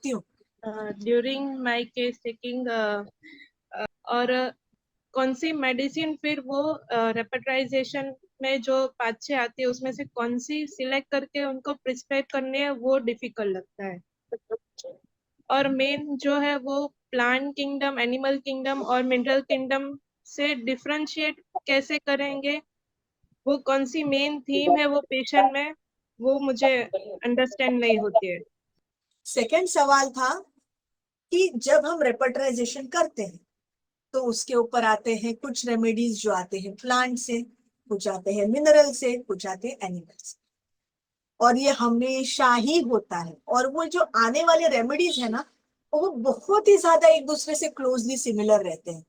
सकती हूँ? During my case taking, और कौन सी मेडिसिन फिर वो रेपेटाइजेशन में जो 5-6 आती है उसमें से कौन सी सिलेक्ट करके उनको प्रिस्क्राइब करनी है, वो डिफिकल्ट लगता है। और मेन जो है वो प्लांट किंगडम, एनिमल किंगडम और मिनरल किंगडम से डिफरेंशिएट कैसे करेंगे, वो कौन सी मेन थीम है वो पेशेंट में, वो मुझे अंडरस्टैंड नहीं होती है। सेकंड सवाल था कि जब हम रेपर्टराइजेशन करते हैं तो उसके ऊपर आते हैं कुछ रेमेडीज जो आते हैं प्लांट से, कुछ आते हैं मिनरल से, कुछ आते हैं एनिमल से, और ये हमेशा ही होता है। और वो जो आने वाले रेमेडीज है ना, वो बहुत ही ज्यादा एक दूसरे से क्लोजली सिमिलर रहते हैं।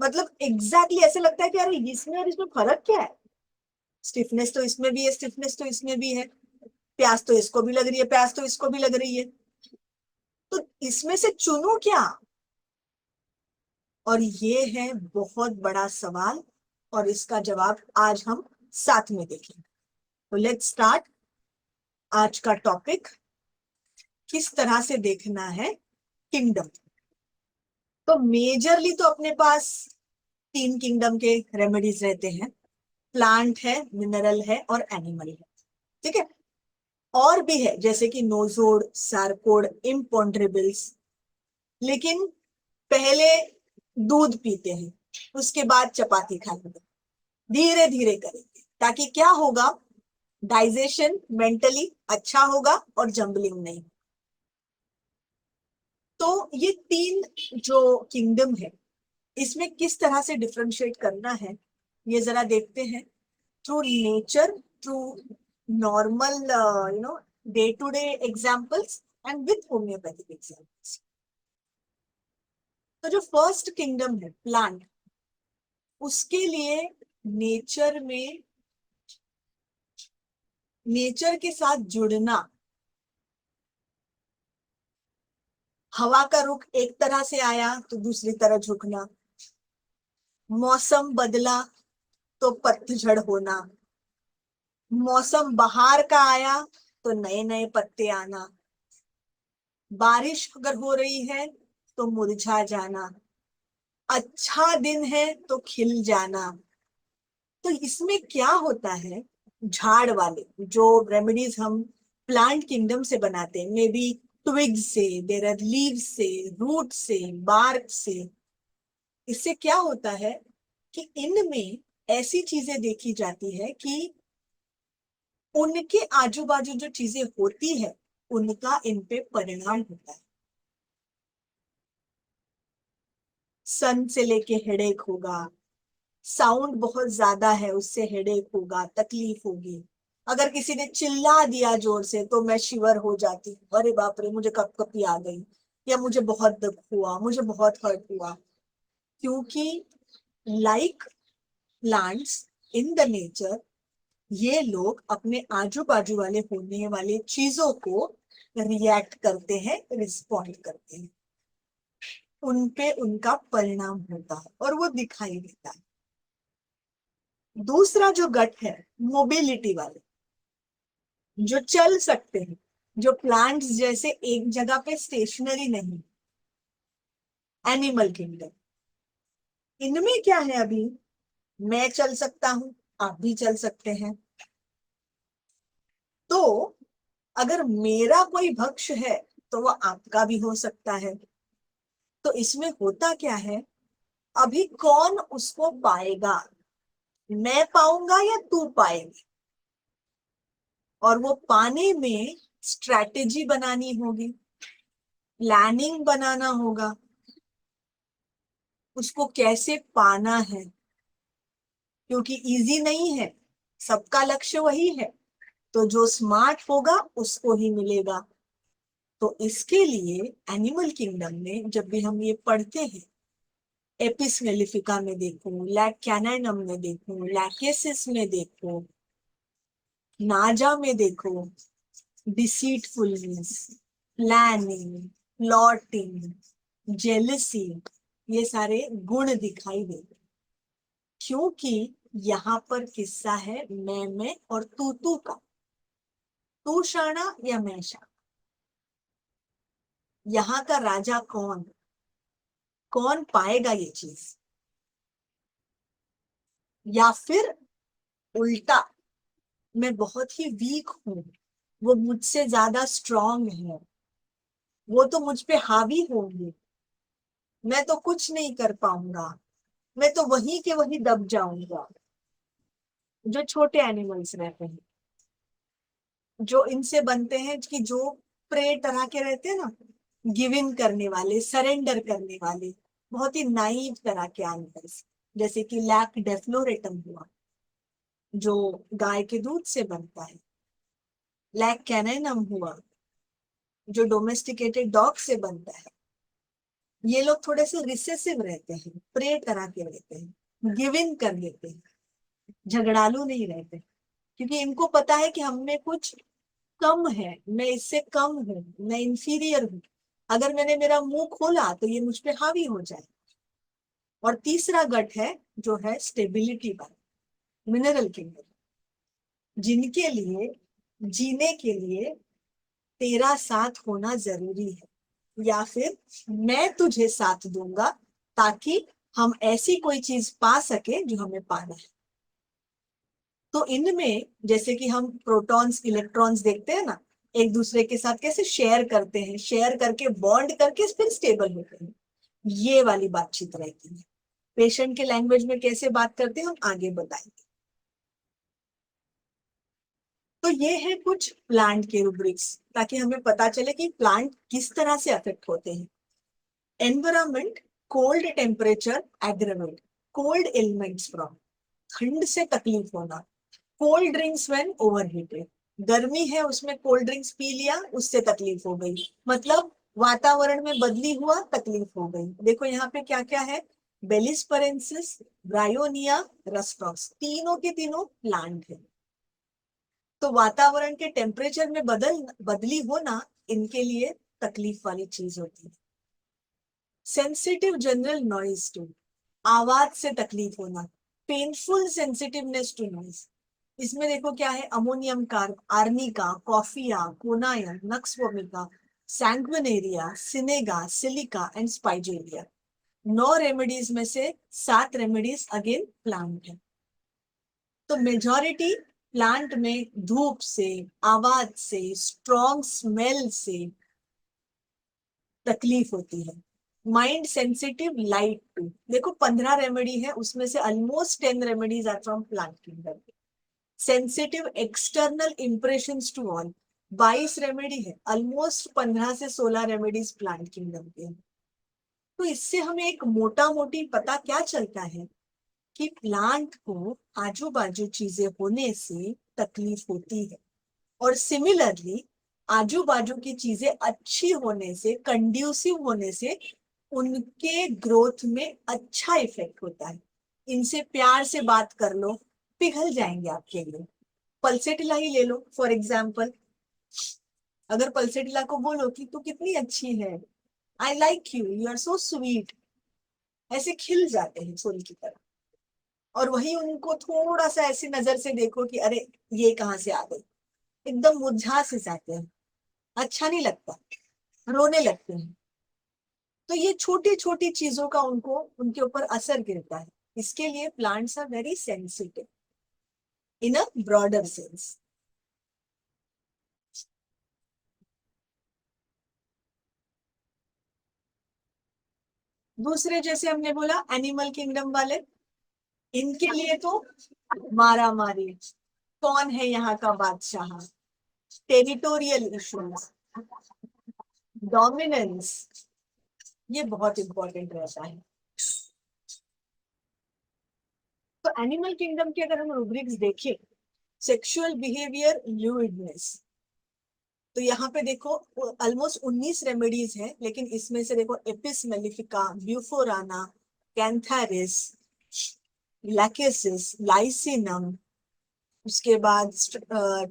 मतलब एग्जैक्टली ऐसे लगता है कि अरे इसमें और इसमें फर्क क्या है, स्टिफनेस तो इसमें भी है, स्टिफनेस तो इसमें भी है, प्यास तो इसको भी लग रही है, प्यास तो इसको भी लग रही है, तो इसमें से चुनूं क्या? और ये है बहुत बड़ा सवाल, और इसका जवाब आज हम साथ में देखेंगे। तो लेट्स स्टार्ट आज का टॉपिक, किस तरह से देखना है किंगडम। तो मेजरली तो अपने पास 3 किंगडम के रेमेडीज रहते हैं, प्लांट है, मिनरल है और एनिमल है, ठीक है। और भी है जैसे कि नोजोड, सार्कोड, इम्पॉन्ड्रेबल्स। लेकिन पहले दूध पीते हैं, उसके बाद चपाती खाएंगे, धीरे धीरे करेंगे, ताकि क्या होगा, डाइजेशन मेंटली अच्छा होगा और जंबलिंग नहीं। तो ये 3 जो किंगडम है, इसमें किस तरह से डिफरेंशिएट करना है, ये जरा देखते हैं। Through nature, through normal day to day examples and with homeopathic examples. तो जो फर्स्ट किंगडम है प्लांट, उसके लिए नेचर में, नेचर के साथ जुड़ना, हवा का रुख एक तरह से आया तो दूसरी तरह झुकना, मौसम बदला तो पतझड़ होना, मौसम बाहर का आया तो नए नए पत्ते आना, बारिश अगर हो रही है तो मुरझा जाना, अच्छा दिन है तो खिल जाना। तो इसमें क्या होता है, झाड़ वाले जो रेमेडीज हम प्लांट किंगडम से बनाते हैं, मे बी ट्विग से, देयर आर लीव्स से, रूट से, बार्क से, इससे क्या होता है कि इनमें ऐसी चीजें देखी जाती है कि उनके आजू बाजू जो चीजें होती है उनका इन पे परिणाम होता है। सन से लेके हेडेक होगा, साउंड बहुत ज्यादा है उससे हेडेक होगा, तकलीफ होगी, अगर किसी ने चिल्ला दिया जोर से तो मैं शिवर हो जाती हूँ, अरे बाप रे मुझे कपकपी आ गई, या मुझे बहुत दुख हुआ, मुझे बहुत हर्ट हुआ। क्योंकि like plants in the nature, ये लोग अपने आजू बाजू वाले होने वाले चीजों को रिएक्ट करते हैं, रिस्पॉन्ड करते हैं, उन पे उनका परिणाम होता है और वो दिखाई देता है। दूसरा जो गट है, मोबिलिटी वाले, जो चल सकते हैं, जो प्लांट्स जैसे एक जगह पे स्टेशनरी नहीं, एनिमल किंगडम, इनमें क्या है, अभी मैं चल सकता हूं, आप भी चल सकते हैं। तो अगर मेरा कोई भक्ष है तो वो आपका भी हो सकता है। तो इसमें होता क्या है, अभी कौन उसको पाएगा, मैं पाऊंगा या तू पाएगी, और वो पाने में स्ट्रैटेजी बनानी होगी, प्लानिंग बनाना होगा, उसको कैसे पाना है, क्योंकि इजी नहीं है, सबका लक्ष्य वही है, तो जो स्मार्ट होगा उसको ही मिलेगा। तो इसके लिए एनिमल किंगडम में जब भी हम ये पढ़ते हैं, एपिस मेलिफिका में देखो, लैक कैनाइनम में देखो, लैकेसिस में देखो, नाजा में देखो, डिसीटफुलनेस, प्लानिंग, प्लॉटिंग, जेलसी, ये सारे गुण दिखाई देते, क्योंकि यहाँ पर किस्सा है मैं और तू का, तू शाना या मैं शाना। यहाँ का राजा कौन, कौन पाएगा ये चीज, या फिर उल्टा मैं बहुत ही वीक हूं, वो मुझसे ज्यादा स्ट्रांग है, वो तो मुझ पे हावी होंगे, मैं तो कुछ नहीं कर पाऊंगा, मैं तो वहीं के वहीं दब जाऊंगा। जो छोटे एनिमल्स रहते हैं, जो इनसे बनते हैं कि जो प्रे तरह के रहते हैं ना, गिव इन करने वाले, सरेंडर करने वाले, बहुत ही नाइव तरह के एनिमल्स, जैसे कि लैक डेफ्लोरेटम हुआ जो गाय के दूध से बनता है, लैक कैनेनम हुआ जो डोमेस्टिकेटेड डॉग से बनता है। ये लोग थोड़े से रिसेसिव रहते हैं, प्रे तरह के रहते हैं, गिव इन कर लेते हैं, झगड़ालू नहीं रहते, क्योंकि इनको पता है कि हम में कुछ कम है, मैं इससे कम हूं, मैं इंफीरियर हूं, अगर मैंने मेरा मुंह खोला तो ये मुझ पे हावी हो जाए। और तीसरा गट है जो है स्टेबिलिटी वाला, मिनरल किंगडम, जिनके लिए जीने के लिए तेरा साथ होना जरूरी है, या फिर मैं तुझे साथ दूंगा ताकि हम ऐसी कोई चीज पा सके जो हमें पाना है। तो इनमें जैसे कि हम प्रोटॉन्स इलेक्ट्रॉन्स देखते हैं ना, एक दूसरे के साथ कैसे शेयर करते हैं, शेयर करके बॉन्ड करके फिर स्टेबल होते हैं, ये वाली बातचीत रहती है। पेशेंट के लैंग्वेज में कैसे बात करते हैं हम आगे बताएंगे। तो ये है कुछ प्लांट के रूब्रिक्स, ताकि हमें पता चले कि प्लांट किस तरह से अफेक्ट होते हैं। Environment, cold temperature aggravate cold elements from, ठंड से तकलीफ होना, कोल्ड ड्रिंक्स व्हेन ओवरहीटेड, गर्मी है उसमें कोल्ड ड्रिंक्स पी लिया उससे तकलीफ हो गई, मतलब वातावरण में बदली हुआ तकलीफ हो गई। देखो यहाँ पे क्या क्या है, बेलिस्परेंसिस, ब्रायोनिया, रस्टॉक्स, तीनों के तीनों प्लांट है। तो वातावरण के टेम्परेचर में बदली होना इनके लिए तकलीफ वाली चीज होती है। सेंसिटिव जनरल नॉइज टू, आवाज से तकलीफ होना, पेनफुल सेंसिटिवनेस टू नॉइज। इसमें देखो क्या है, ammonium carb, arnica, coffea, conium, nux vomica, sanguinaria, senega, silica and spigelia. 9 remedies में से 7 रेमेडीज अगेन प्लांट है। तो मेजॉरिटी प्लांट में धूप से, आवाज से, स्ट्रॉन्ग स्मेल से तकलीफ होती है। माइंड सेंसिटिव लाइट टू, देखो 15 रेमेडी है उसमें से almost 10 remedies are from plant kingdom. Sensitive external impressions to all, 22 remedy है, ऑलमोस्ट 15 से 16 रेमेडीज प्लांट किंगडम के हैं। तो इससे हमें एक मोटा मोटी पता क्या चलता है कि प्लांट को आजू बाजू चीजें होने से तकलीफ होती है, और सिमिलरली आजू बाजू की चीजें अच्छी होने से, कंड्यूसिव होने से उनके ग्रोथ में अच्छा इफेक्ट होता है। इनसे प्यार से बात कर लो, पिघल जाएंगे आपके लिए। पल्सेटिला ही ले लो फॉर एग्जाम्पल, अगर पल्सेटिला को बोलो कि तू कितनी अच्छी है, I like you, you are so sweet, ऐसे खिल जाते हैं फूल की तरह। और वही उनको थोड़ा सा ऐसी नजर से देखो कि अरे ये कहाँ से आ गई, एकदम मुरझा से जाते हैं, अच्छा नहीं लगता, रोने लगते हैं। तो ये छोटी छोटी चीजों का उनको उनके ऊपर असर गिरता है। इसके लिए plants are very sensitive in a broader sense. दूसरे जैसे हमने बोला एनिमल किंगडम वाले, इनके लिए तो मारा मारी, कौन है यहाँ का बादशाह, टेरिटोरियल इश्यूज, डोमिनेंस, ये बहुत इंपॉर्टेंट रहता है। तो एनिमल किंगडम के अगर हम रूब्रिक्स देखें, सेक्सुअल बिहेवियर, ल्यूइडनेस, तो यहाँ पे देखो ऑलमोस्ट 19 रेमेडीज है, लेकिन इसमें से देखो एपिस मेलिफिका, ब्यूफोराना, कैंथारिस, लैकेसिस, लाइसिनम, उसके बाद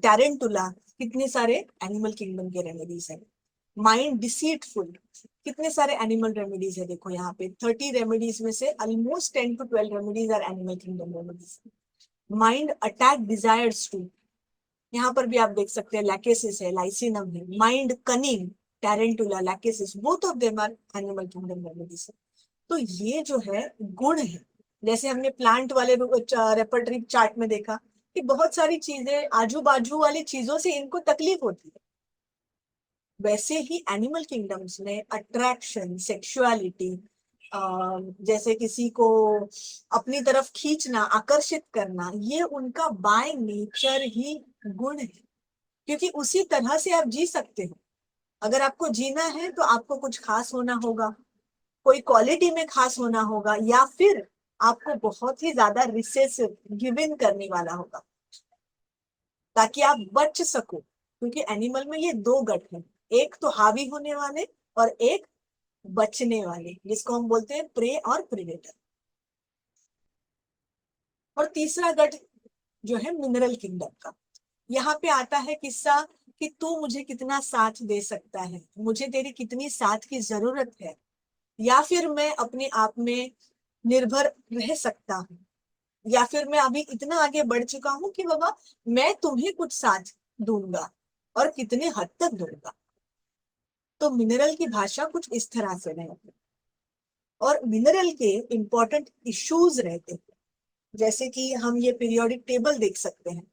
टैरेंटुला, कितने सारे एनिमल किंगडम के रेमेडीज है। माइंड डिसीटफुल, कितने सारे एनिमल रेमेडीज है, देखो यहाँ पे 30 रेमेडीज में से almost 10 to 12 remedies are animal kingdom remedies. Mind attack desires to, यहाँ पर भी आप देख सकते हैं लैकेसिस है, लाइसिनम है। Mind cunning, tarantula, lachesis, both of them are animal kingdom remedies. तो ये जो है गुण है, जैसे हमने प्लांट वाले रेपर्टरी चार्ट में देखा कि बहुत सारी चीजें आजू बाजू वाली चीजों से इनको तकलीफ होती है, वैसे ही एनिमल किंगडम्स में अट्रैक्शन, सेक्सुअलिटी, जैसे किसी को अपनी तरफ खींचना, आकर्षित करना, ये उनका बाय नेचर ही गुण है, क्योंकि उसी तरह से आप जी सकते हो। अगर आपको जीना है तो आपको कुछ खास होना होगा, कोई क्वालिटी में खास होना होगा, या फिर आपको बहुत ही ज्यादा रिसेसिव, गिव इन करने वाला होगा, ताकि आप बच सको। क्योंकि एनिमल में ये दो गट हैं, एक तो हावी होने वाले और एक बचने वाले, जिसको हम बोलते हैं प्रे और प्रेडेटर। और तीसरा गट जो है मिनरल किंगडम का, यहाँ पे आता है किस्सा कि तू मुझे कितना साथ दे सकता है, मुझे तेरी कितनी साथ की जरूरत है, या फिर मैं अपने आप में निर्भर रह सकता हूँ, या फिर मैं अभी इतना आगे बढ़ चुका हूँ कि बाबा मैं तुम्हें कुछ साथ दूंगा, और कितने हद तक दूंगा। तो मिनरल की भाषा कुछ इस तरह से रहती है। और मिनरल के इंपॉर्टेंट इश्यूज रहते हैं, जैसे कि हम ये पीरियोडिक टेबल देख सकते हैं,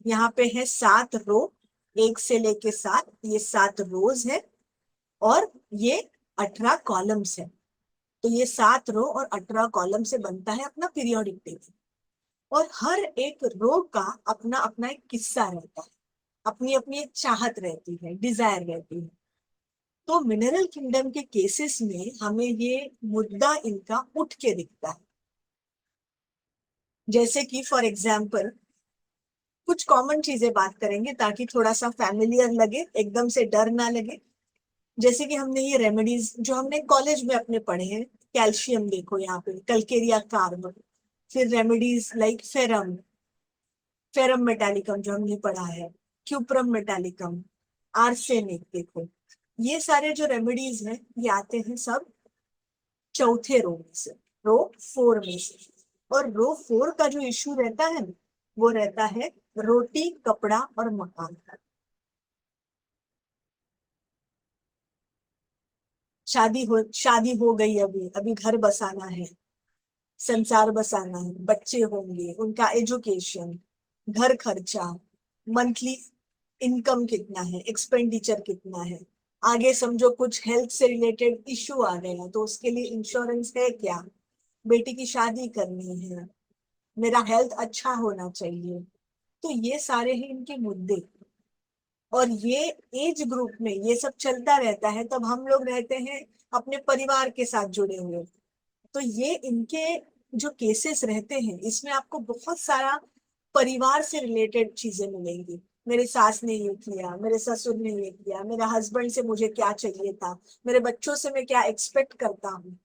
यहाँ पे है 7 रो, 1 से लेके 7, ये 7 रोज है, और ये 18 कॉलम्स है। तो ये 7 रो और 18 कॉलम से बनता है अपना पीरियोडिक टेबल। और हर एक रो का अपना अपना एक किस्सा रहता है, अपनी अपनी एक चाहत रहती है, डिजायर रहती है। तो मिनरल किंगडम के केसेस में हमें ये मुद्दा इनका उठ के दिखता है। जैसे कि फॉर एग्जाम्पल कुछ कॉमन चीजें बात करेंगे ताकि थोड़ा सा फैमिलियर लगे, एकदम से डर ना लगे। जैसे कि हमने ये रेमेडीज जो हमने कॉलेज में अपने पढ़े हैं, कैल्शियम देखो यहाँ पे, कलकेरिया कार्ब, फिर remedies like ferrum, ferrum metallicum जो हमने पढ़ा है, क्यूप्रम मेटालिकम, आर्सेनिक देखो, ये सारे जो रेमेडीज हैं ये आते हैं सब चौथे रो में से, रो 4 में से। और रो 4 का जो इश्यू रहता है ना, वो रहता है रोटी, कपड़ा और मकान का। शादी हो गई, अभी अभी घर बसाना है, संसार बसाना है, बच्चे होंगे, उनका एजुकेशन, घर खर्चा, मंथली इनकम कितना है, एक्सपेंडिचर कितना है, आगे समझो कुछ हेल्थ से रिलेटेड इश्यू आ गया तो उसके लिए इंश्योरेंस है क्या, बेटी की शादी करनी है, मेरा हेल्थ अच्छा होना चाहिए। तो ये सारे ही इनके मुद्दे। और ये एज ग्रुप में ये सब चलता रहता है, तब हम लोग रहते हैं अपने परिवार के साथ जुड़े हुए। तो ये इनके जो केसेस रहते हैं, इसमें आपको बहुत सारा परिवार से रिलेटेड चीजें मिलेंगी। मेरी सास ने ये किया, मेरे ससुर ने ये किया, मेरे हस्बैंड से मुझे क्या चाहिए था, मेरे बच्चों से मैं क्या एक्सपेक्ट करता हूँ।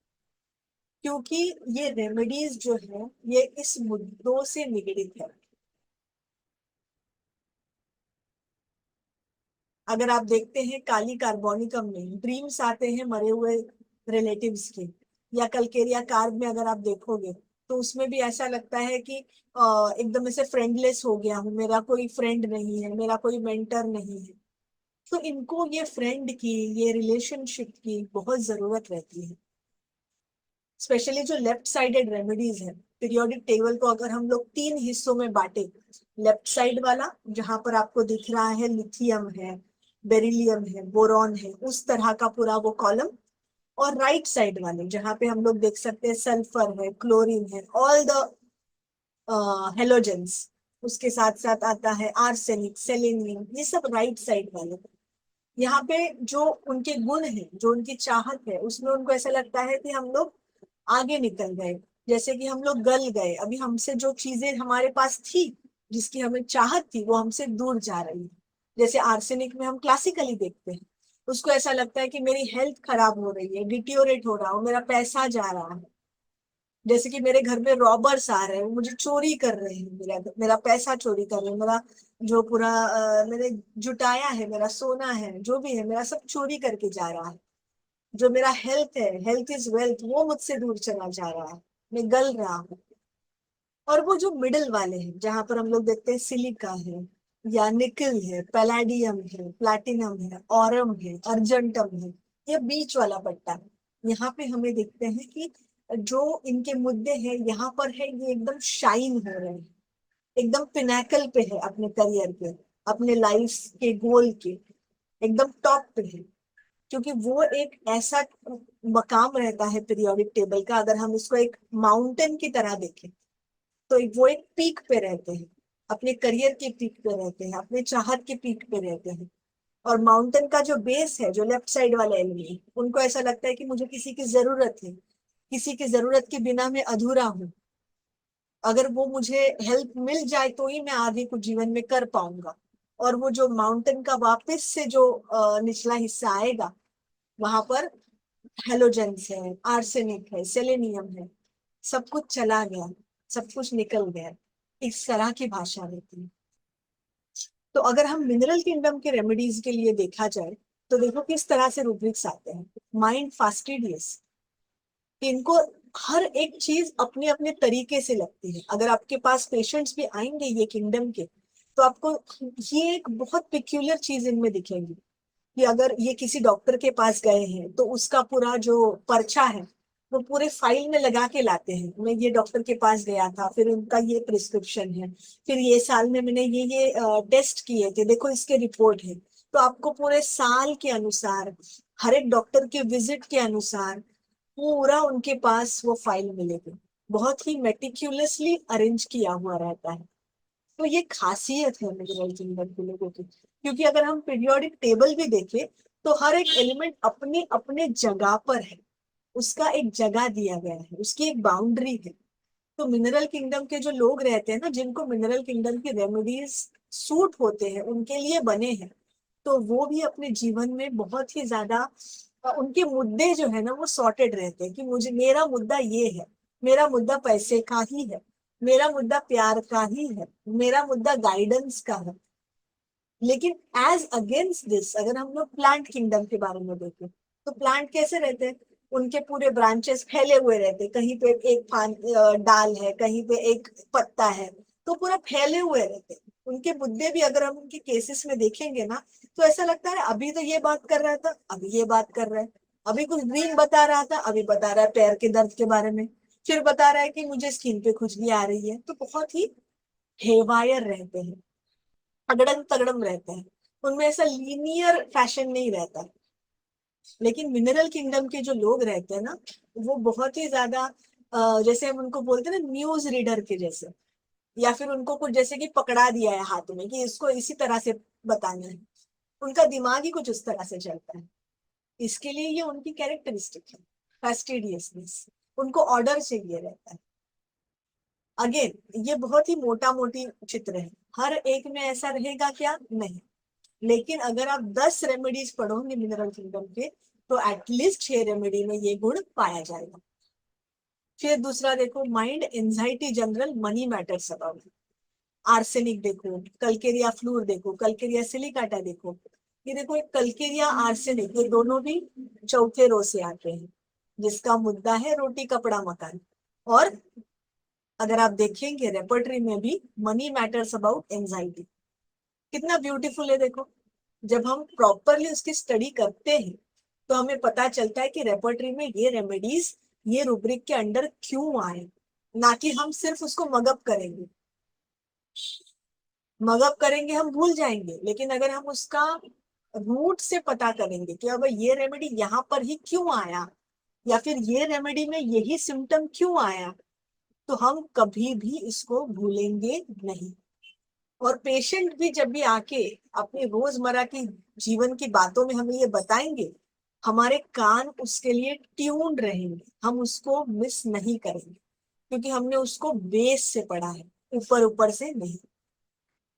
क्योंकि ये रेमेडीज जो है ये इस मुद्दों से निगड़ित है। अगर आप देखते हैं काली कार्बोनिकम में ड्रीम्स आते हैं मरे हुए रिलेटिव्स के, या कलकेरिया कार्ब में अगर आप देखोगे तो उसमें भी ऐसा लगता है कि एकदम ऐसे फ्रेंडलेस हो गया हूँ, मेरा कोई फ्रेंड नहीं है, मेरा कोई मेंटर नहीं है। तो इनको ये फ्रेंड की, ये रिलेशनशिप की बहुत जरूरत रहती है। स्पेशली जो लेफ्ट साइडेड रेमेडीज है, पीरियोडिक टेबल को अगर हम लोग 3 हिस्सों में बांटे, लेफ्ट साइड वाला जहां पर आपको दिख रहा है लिथियम है, बेरिलियम है, बोरॉन है, उस तरह का पूरा वो कॉलम, और राइट साइड वाले जहां पे हम लोग देख सकते हैं सल्फर है, क्लोरीन है, ऑल द हेलोजेंस, उसके साथ साथ आता है आर्सेनिक, सेलेनियम, ये सब राइट साइड वाले। यहाँ पे जो उनके गुण है, जो उनकी चाहत है, उसमें उनको ऐसा लगता है कि हम लोग आगे निकल गए, जैसे कि हम लोग गल गए, अभी हमसे जो चीजें हमारे पास थी, जिसकी हमें चाहत थी, वो हमसे दूर जा रही है। जैसे आर्सेनिक में हम क्लासिकली देखते हैं, उसको ऐसा लगता है कि मेरी हेल्थ खराब हो रही है, डिटियोरेट हो रहा हूँ, मेरा पैसा जा रहा है, जैसे कि मेरे घर में रॉबर्स आ रहे हैं, वो मुझे चोरी कर रहे हैं, मेरा मेरा पैसा चोरी कर रहे हैं, मेरा जो पूरा मैंने जुटाया है, मेरा सोना है, जो भी है मेरा सब चोरी करके जा रहा है। जो मेरा हेल्थ है, हेल्थ इज वेल्थ, वो मुझसे दूर चला जा रहा है, मैं गल रहा हूँ। और वो जो मिडिल वाले हैं जहां पर हम लोग देखते हैं सिलिका है, या निकल है, पैलाडियम है, प्लैटिनम है, ऑरम है, अर्जेंटम है, ये बीच वाला पट्टा है। यहाँ पे हमें देखते हैं कि जो इनके मुद्दे हैं यहाँ पर है, ये एकदम शाइन हो रहे हैं, एकदम पिनाकल पे है अपने करियर के, अपने लाइफ के गोल के, एकदम टॉप पे है। क्योंकि वो एक ऐसा मकाम रहता है पीरियोडिक टेबल का, अगर हम इसको एक माउंटेन की तरह देखें तो वो एक पीक पे रहते हैं, अपने करियर के पीक पे रहते हैं, अपने चाहत के पीक पे रहते हैं। और माउंटेन का जो बेस है, जो लेफ्ट साइड वाला एनिमी, उनको ऐसा लगता है कि मुझे किसी की जरूरत है, किसी की जरूरत के बिना मैं अधूरा हूँ, अगर वो मुझे हेल्प मिल जाए तो ही मैं आगे कुछ जीवन में कर पाऊंगा। और वो जो माउंटेन का वापस से जो निचला हिस्सा आएगा, वहां पर हेलोजेंस है, आर्सेनिक है, सेलेनियम है, सब कुछ चला गया, सब कुछ निकल गया, इस तरह की भाषा रहती है। तो अगर हम मिनरल किंगडम के रेमेडीज के लिए देखा जाए तो देखो किस तरह से रूब्रिक्स आते हैं। माइंड फास्टिडियस, इनको हर एक चीज अपने अपने तरीके से लगती है। अगर आपके पास पेशेंट्स भी आएंगे ये किंगडम के, तो आपको ये एक बहुत पिक्यूलर चीज इनमें दिखेगी कि अगर ये किसी डॉक्टर के पास गए हैं तो उसका पूरा जो पर्चा है वो पूरे फाइल में लगा के लाते हैं, मैं ये डॉक्टर के पास गया था, फिर उनका ये प्रिस्क्रिप्शन है, फिर ये साल में मैंने ये टेस्ट किए थे, देखो इसके रिपोर्ट है। तो आपको पूरे साल के अनुसार, हर एक डॉक्टर के विजिट के अनुसार पूरा उनके पास वो फाइल मिलेगी, बहुत ही मेटिक्यूलसली अरेंज किया हुआ रहता है। तो ये खासियत है मिनरल किंगडम के लोगों की। क्योंकि अगर हम पीरियोडिक टेबल भी देखें तो हर एक एलिमेंट अपने अपने जगह पर है, उसका एक जगह दिया गया है, उसकी एक बाउंड्री है। तो मिनरल किंगडम के जो लोग रहते हैं ना, जिनको मिनरल किंगडम की रेमेडीज सूट होते हैं, उनके लिए बने हैं, तो वो भी अपने जीवन में बहुत ही ज्यादा उनके मुद्दे जो है ना वो सॉर्टेड रहते हैं कि मुझे, मेरा मुद्दा ये है, मेरा मुद्दा पैसे का ही है, मेरा मुद्दा प्यार का ही है, मेरा मुद्दा गाइडेंस का है। लेकिन एज अगेंस्ट दिस अगर हम लोग प्लांट किंगडम के बारे में देखें तो प्लांट कैसे रहते हैं, उनके पूरे ब्रांचेस फैले हुए रहते हैं, कहीं पे एक डाल है, कहीं पे एक पत्ता है, तो पूरा फैले हुए रहते हैं। उनके मुद्दे भी अगर हम उनके केसेस में देखेंगे ना, तो ऐसा लगता है अभी तो ये बात कर रहा था, अभी ये बात कर रहा है, अभी कुछ ड्रीम बता रहा था, अभी बता रहा है पैर के दर्द के बारे में, फिर बता रहा है कि मुझे स्किन पे खुजली आ रही है। तो बहुत ही हेवायर रहते हैं, अगड़म तगड़म रहते हैं, उनमें ऐसा लीनियर फैशन नहीं रहता। लेकिन मिनरल किंगडम के जो लोग रहते हैं ना, वो बहुत ही ज्यादा जैसे हम उनको बोलते हैं ना, न्यूज रीडर के जैसे, या फिर उनको कुछ जैसे कि पकड़ा दिया है हाथ में कि इसको इसी तरह से बताना है, उनका दिमाग ही कुछ उस तरह से चलता है। इसके लिए ये उनकी कैरेक्टरिस्टिक है, फैस्टिडियसनेस, उनको ऑर्डर चाहिए रहता है। अगेन ये बहुत ही मोटा मोटी चित्र है, हर एक में ऐसा रहेगा क्या, नहीं। लेकिन अगर आप 10 रेमेडीज पढ़ोगे मिनरल किंगडम के, तो एटलीस्ट 6 रेमेडी में ये गुण पाया जाएगा। फिर दूसरा देखो, mind anxiety general money matters about, arsenic देखो, कलकेरिया फ्लूर देखो, कलकेरिया सिलिकाटा देखो। ये देखो, एक कलकेरिया आर्सेनिक, ये दोनों भी चौथे रो से आते हैं, जिसका मुद्दा है रोटी कपड़ा मकान। और अगर आप देखेंगे रेपर्टरी में भी मनी मैटर्स अबाउट एंजाइटी, कितना ब्यूटीफुल है देखो। जब हम प्रॉपरली उसकी स्टडी करते हैं तो हमें पता चलता है कि रेपर्टरी में ये रेमेडीज ये रूब्रिक के अंडर क्यों आए, ना कि हम सिर्फ उसको मगअप करेंगे। मगअप करेंगे हम भूल जाएंगे, लेकिन अगर हम उसका रूट से पता करेंगे कि अब ये रेमेडी यहाँ पर ही क्यों आया, या फिर ये रेमेडी में यही सिम्टम क्यों आया, तो हम कभी भी इसको भूलेंगे नहीं। और पेशेंट भी जब भी आके अपनी रोजमर्रा की जीवन की बातों में हमें ये बताएंगे, हमारे कान उसके लिए ट्यून्ड रहेंगे, हम उसको मिस नहीं करेंगे, क्योंकि हमने उसको बेस से पढ़ा है, ऊपर ऊपर से नहीं।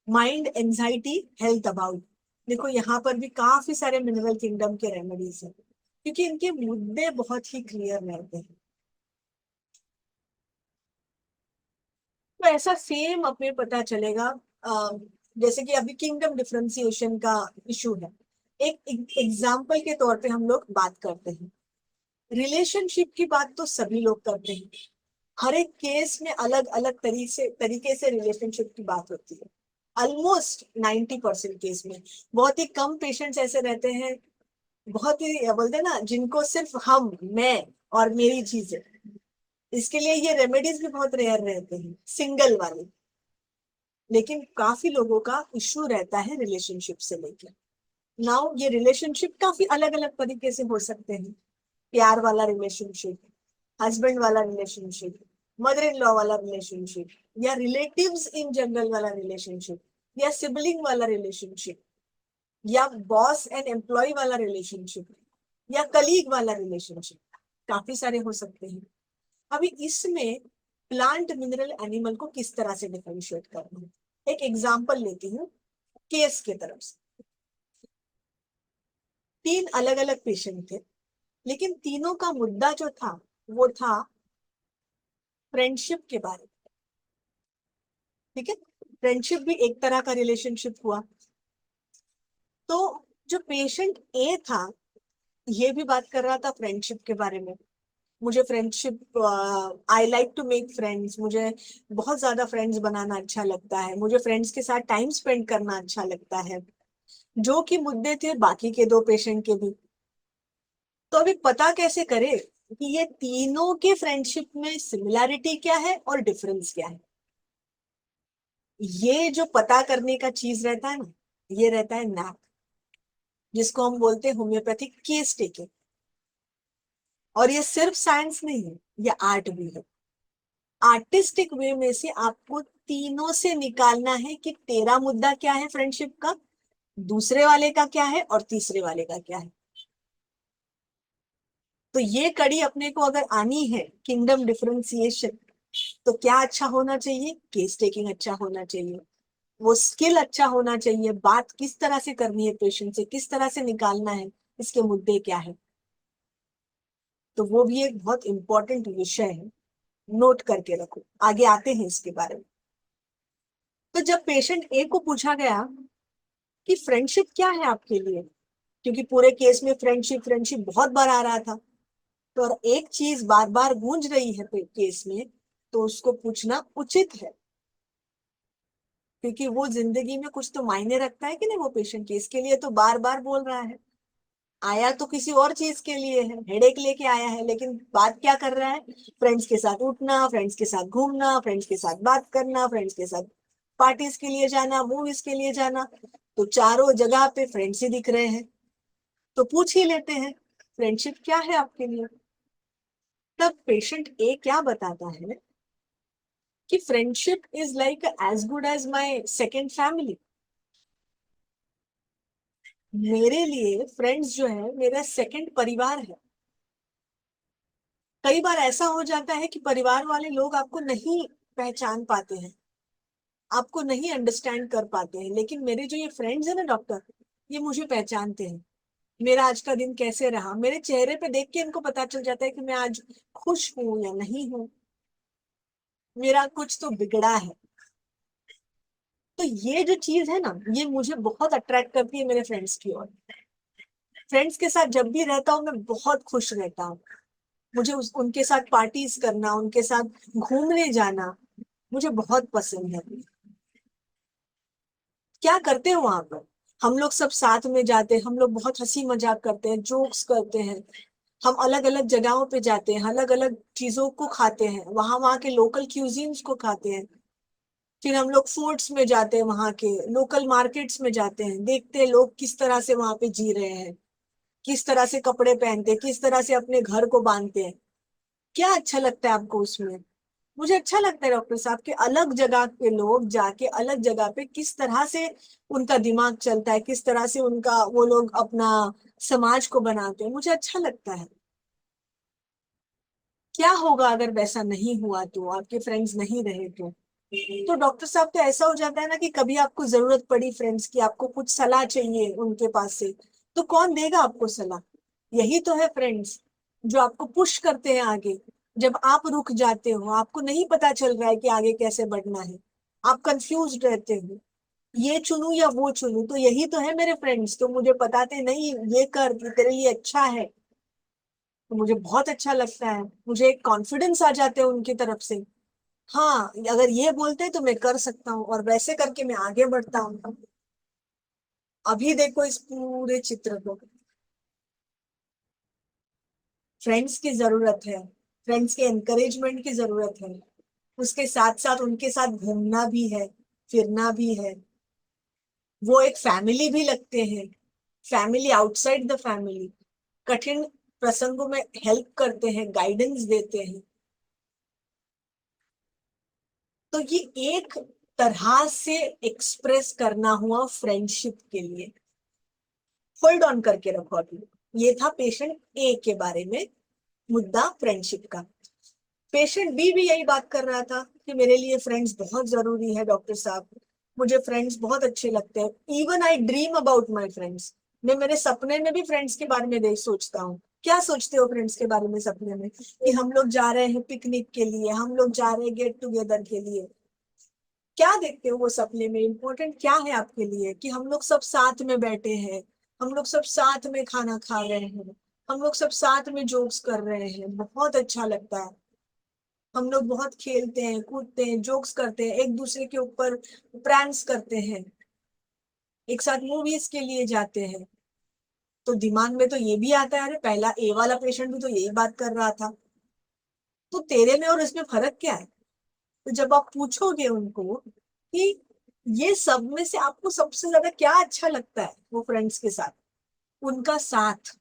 माइंड एंजाइटी हेल्थ अबाउट, देखो यहाँ पर भी काफी सारे मिनरल किंगडम के रेमेडीज हैं, क्योंकि इनके मुद्दे बहुत ही क्लियर रहते हैं। तो ऐसा सेम अपने पता चलेगा, जैसे कि अभी किंगडम डिफरेंशिएशन का इशू है, एक एग्जाम्पल के तौर पे हम लोग बात करते हैं। रिलेशनशिप की बात तो सभी लोग करते हैं, हर एक केस में अलग अलग तरीके से रिलेशनशिप की बात होती है। ऑलमोस्ट 90% केस में। बहुत ही कम पेशेंट्स ऐसे रहते हैं, बहुत ही बोलते हैं ना, जिनको सिर्फ मैं और मेरी चीजें, इसके लिए ये रेमेडीज भी बहुत रेयर रहते हैं, सिंगल वाले। लेकिन काफी लोगों का इश्यू रहता है रिलेशनशिप से लेकर। नाउ ये रिलेशनशिप काफी अलग अलग तरीके से हो सकते हैं। प्यार वाला रिलेशनशिप, हस्बैंड वाला रिलेशनशिप, मदर इन लॉ वाला रिलेशनशिप, या रिलेटिव्स इन जनरल वाला रिलेशनशिप, या सिबलिंग वाला रिलेशनशिप, या बॉस एंड एम्प्लॉय वाला रिलेशनशिप, या कलीग वाला रिलेशनशिप, काफी सारे हो सकते हैं। अभी इसमें प्लांट, मिनरल, एनिमल को किस तरह से डिफरेंशिएट करना है, एक एग्जांपल लेती हूँ केस के तरफ से। 3 अलग अलग पेशेंट थे, लेकिन तीनों का मुद्दा जो था वो था फ्रेंडशिप के बारे में। ठीक है, फ्रेंडशिप भी एक तरह का रिलेशनशिप हुआ। तो जो पेशेंट ए था, ये भी बात कर रहा था फ्रेंडशिप के बारे में। मुझे friendship, I like to make friends, मुझे बहुत ज्यादा फ्रेंड्स बनाना अच्छा लगता है, मुझे फ्रेंड्स के साथ टाइम स्पेंड करना अच्छा लगता है, जो कि मुद्दे थे बाकी के 2 पेशेंट के भी। तो अभी पता कैसे करे कि ये तीनों के फ्रेंडशिप में सिमिलैरिटी क्या है और डिफरेंस क्या है। ये जो पता करने का चीज रहता है ना, ये रहता है नैक, जिसको हम बोलते हैं होम्योपैथिक केस टेकिंग। और ये सिर्फ साइंस नहीं है, ये आर्ट भी है। आर्टिस्टिक वे में से आपको तीनों से निकालना है कि तेरा मुद्दा क्या है फ्रेंडशिप का, दूसरे वाले का क्या है, और तीसरे वाले का क्या है। तो ये कड़ी अपने को अगर आनी है, किंगडम डिफरेंशिएशन, तो क्या अच्छा होना चाहिए, केस टेकिंग अच्छा होना चाहिए, वो स्किल अच्छा होना चाहिए, बात किस तरह से करनी है पेशेंट से, किस तरह से निकालना है, इसके मुद्दे क्या है। तो वो भी एक बहुत इंपॉर्टेंट विषय है, नोट करके रखो, आगे आते हैं इसके बारे में। तो जब पेशेंट ए को पूछा गया कि फ्रेंडशिप क्या है आपके लिए, क्योंकि पूरे केस में फ्रेंडशिप फ्रेंडशिप बहुत बार आ रहा था, तो और एक चीज बार बार गूंज रही है केस में, तो उसको पूछना उचित है, क्योंकि वो जिंदगी में कुछ तो मायने रखता है कि नहीं। वो पेशेंट केस के लिए तो बार बार बोल रहा है, आया तो किसी और चीज के लिए है, हेडेक लेके आया है, लेकिन बात क्या कर रहा है, फ्रेंड्स के साथ उठना, फ्रेंड्स के साथ घूमना, फ्रेंड्स के साथ बात करना, फ्रेंड्स के साथ पार्टीज के लिए जाना, मूवीज के लिए जाना। तो चारों जगह पे फ्रेंड्स ही दिख रहे हैं, तो पूछ ही लेते हैं फ्रेंडशिप क्या है आपके लिए। तब पेशेंट ए क्या बताता है कि friendship is like as good as my second family. मेरे लिए फ्रेंड्स जो है मेरा सेकंड परिवार है। कई बार ऐसा हो जाता है कि परिवार वाले लोग आपको नहीं पहचान पाते हैं, आपको नहीं अंडरस्टैंड कर पाते हैं, लेकिन मेरे जो ये फ्रेंड्स है ना डॉक्टर, ये मुझे पहचानते हैं। मेरा आज का दिन कैसे रहा, मेरे चेहरे पे देख के इनको पता चल जाता है कि मैं आज खुश हूं या नहीं हूं, मेरा कुछ तो बिगड़ा है। तो ये जो चीज है ना, ये मुझे बहुत अट्रैक्ट करती है मेरे फ्रेंड्स की ओर। फ्रेंड्स के साथ जब भी रहता हूँ मैं बहुत खुश रहता हूँ। मुझे उनके साथ पार्टीज करना, उनके साथ घूमने जाना मुझे बहुत पसंद है। क्या करते हो वहां पर, हम लोग सब साथ में जाते हैं, हम लोग बहुत हंसी मजाक करते हैं, जोक्स करते हैं, हम अलग अलग जगहों पे जाते हैं, अलग अलग चीजों को खाते हैं, वहां वहां के लोकल क्यूजीन्स को खाते हैं। फिर हम लोग फूड्स में जाते हैं, वहां के लोकल मार्केट्स में जाते हैं, देखते हैं लोग किस तरह से वहां पे जी रहे हैं, किस तरह से कपड़े पहनते हैं, किस तरह से अपने घर को बांधते हैं। क्या अच्छा लगता है आपको उसमें। मुझे अच्छा लगता है डॉक्टर साहब के अलग जगह के लोग जाके अलग जगह पे किस तरह से उनका दिमाग चलता है, किस तरह से उनका वो लोग अपना समाज को बनाते हैं, मुझे अच्छा लगता है। क्या होगा अगर वैसा नहीं हुआ, तो आपके फ्रेंड्स नहीं रहे तो डॉक्टर साहब तो ऐसा हो जाता है ना कि कभी आपको जरूरत पड़ी फ्रेंड्स की, आपको कुछ सलाह चाहिए उनके पास से, तो कौन देगा आपको सलाह। यही तो है फ्रेंड्स, जो आपको पुश करते हैं आगे। जब आप रुक जाते हो, आपको नहीं पता चल रहा है कि आगे कैसे बढ़ना है, आप कंफ्यूज रहते हो, ये चुनूं या वो चुनूं, तो यही तो है मेरे फ्रेंड्स, तो मुझे बताते नहीं ये कर, ये तेरे लिए अच्छा है। तो मुझे बहुत अच्छा लगता है, मुझे एक कॉन्फिडेंस आ जाते हैं उनकी तरफ से। हाँ, अगर ये बोलते हैं तो मैं कर सकता हूँ और वैसे करके मैं आगे बढ़ता हूँ। अभी देखो इस पूरे चित्र को, फ्रेंड्स की जरूरत है, फ्रेंड्स के एनकरेजमेंट की जरूरत है, उसके साथ साथ उनके साथ घूमना भी है, फिरना भी है। वो एक फैमिली भी लगते हैं, फैमिली आउटसाइड द फैमिली, कठिन प्रसंगों में हेल्प करते हैं, गाइडेंस देते हैं। तो ये एक तरह से एक्सप्रेस करना हुआ फ्रेंडशिप के लिए। होल्ड ऑन करके रखो अभी। ये था पेशेंट ए के बारे में, मुद्दा फ्रेंडशिप का। पेशेंट बी भी यही बात कर रहा था कि मेरे लिए फ्रेंड्स बहुत जरूरी है डॉक्टर साहब, मुझे फ्रेंड्स बहुत अच्छे लगते हैं, even I dream about my friends. मैं मेरे सपने में भी फ्रेंड्स के बारे में देख सोचता हूँ। क्या सोचते हो फ्रेंड्स के बारे में सपने में? कि हम लोग जा रहे हैं पिकनिक के लिए, हम लोग जा रहे हैं गेट टुगेदर के लिए। क्या देखते हो वो सपने में? इम्पोर्टेंट क्या है आपके लिए? कि हम लोग सब साथ में बैठे हैं, हम लोग सब साथ में खाना खा रहे हैं, हम लोग सब साथ में जोक्स कर रहे हैं, बहुत अच्छा लगता है। हम लोग बहुत खेलते हैं, कूदते हैं, जोक्स करते हैं, एक दूसरे के ऊपर प्रैंक्स करते हैं, एक साथ मूवीज के लिए जाते हैं। तो दिमाग में तो ये भी आता है, अरे पहला ए वाला पेशेंट भी तो यही बात कर रहा था, तो तेरे में और इसमें फर्क क्या है? तो जब आप पूछोगे उनको कि ये सब में से आपको सबसे ज्यादा क्या अच्छा लगता है वो फ्रेंड्स के साथ, उनका साथ,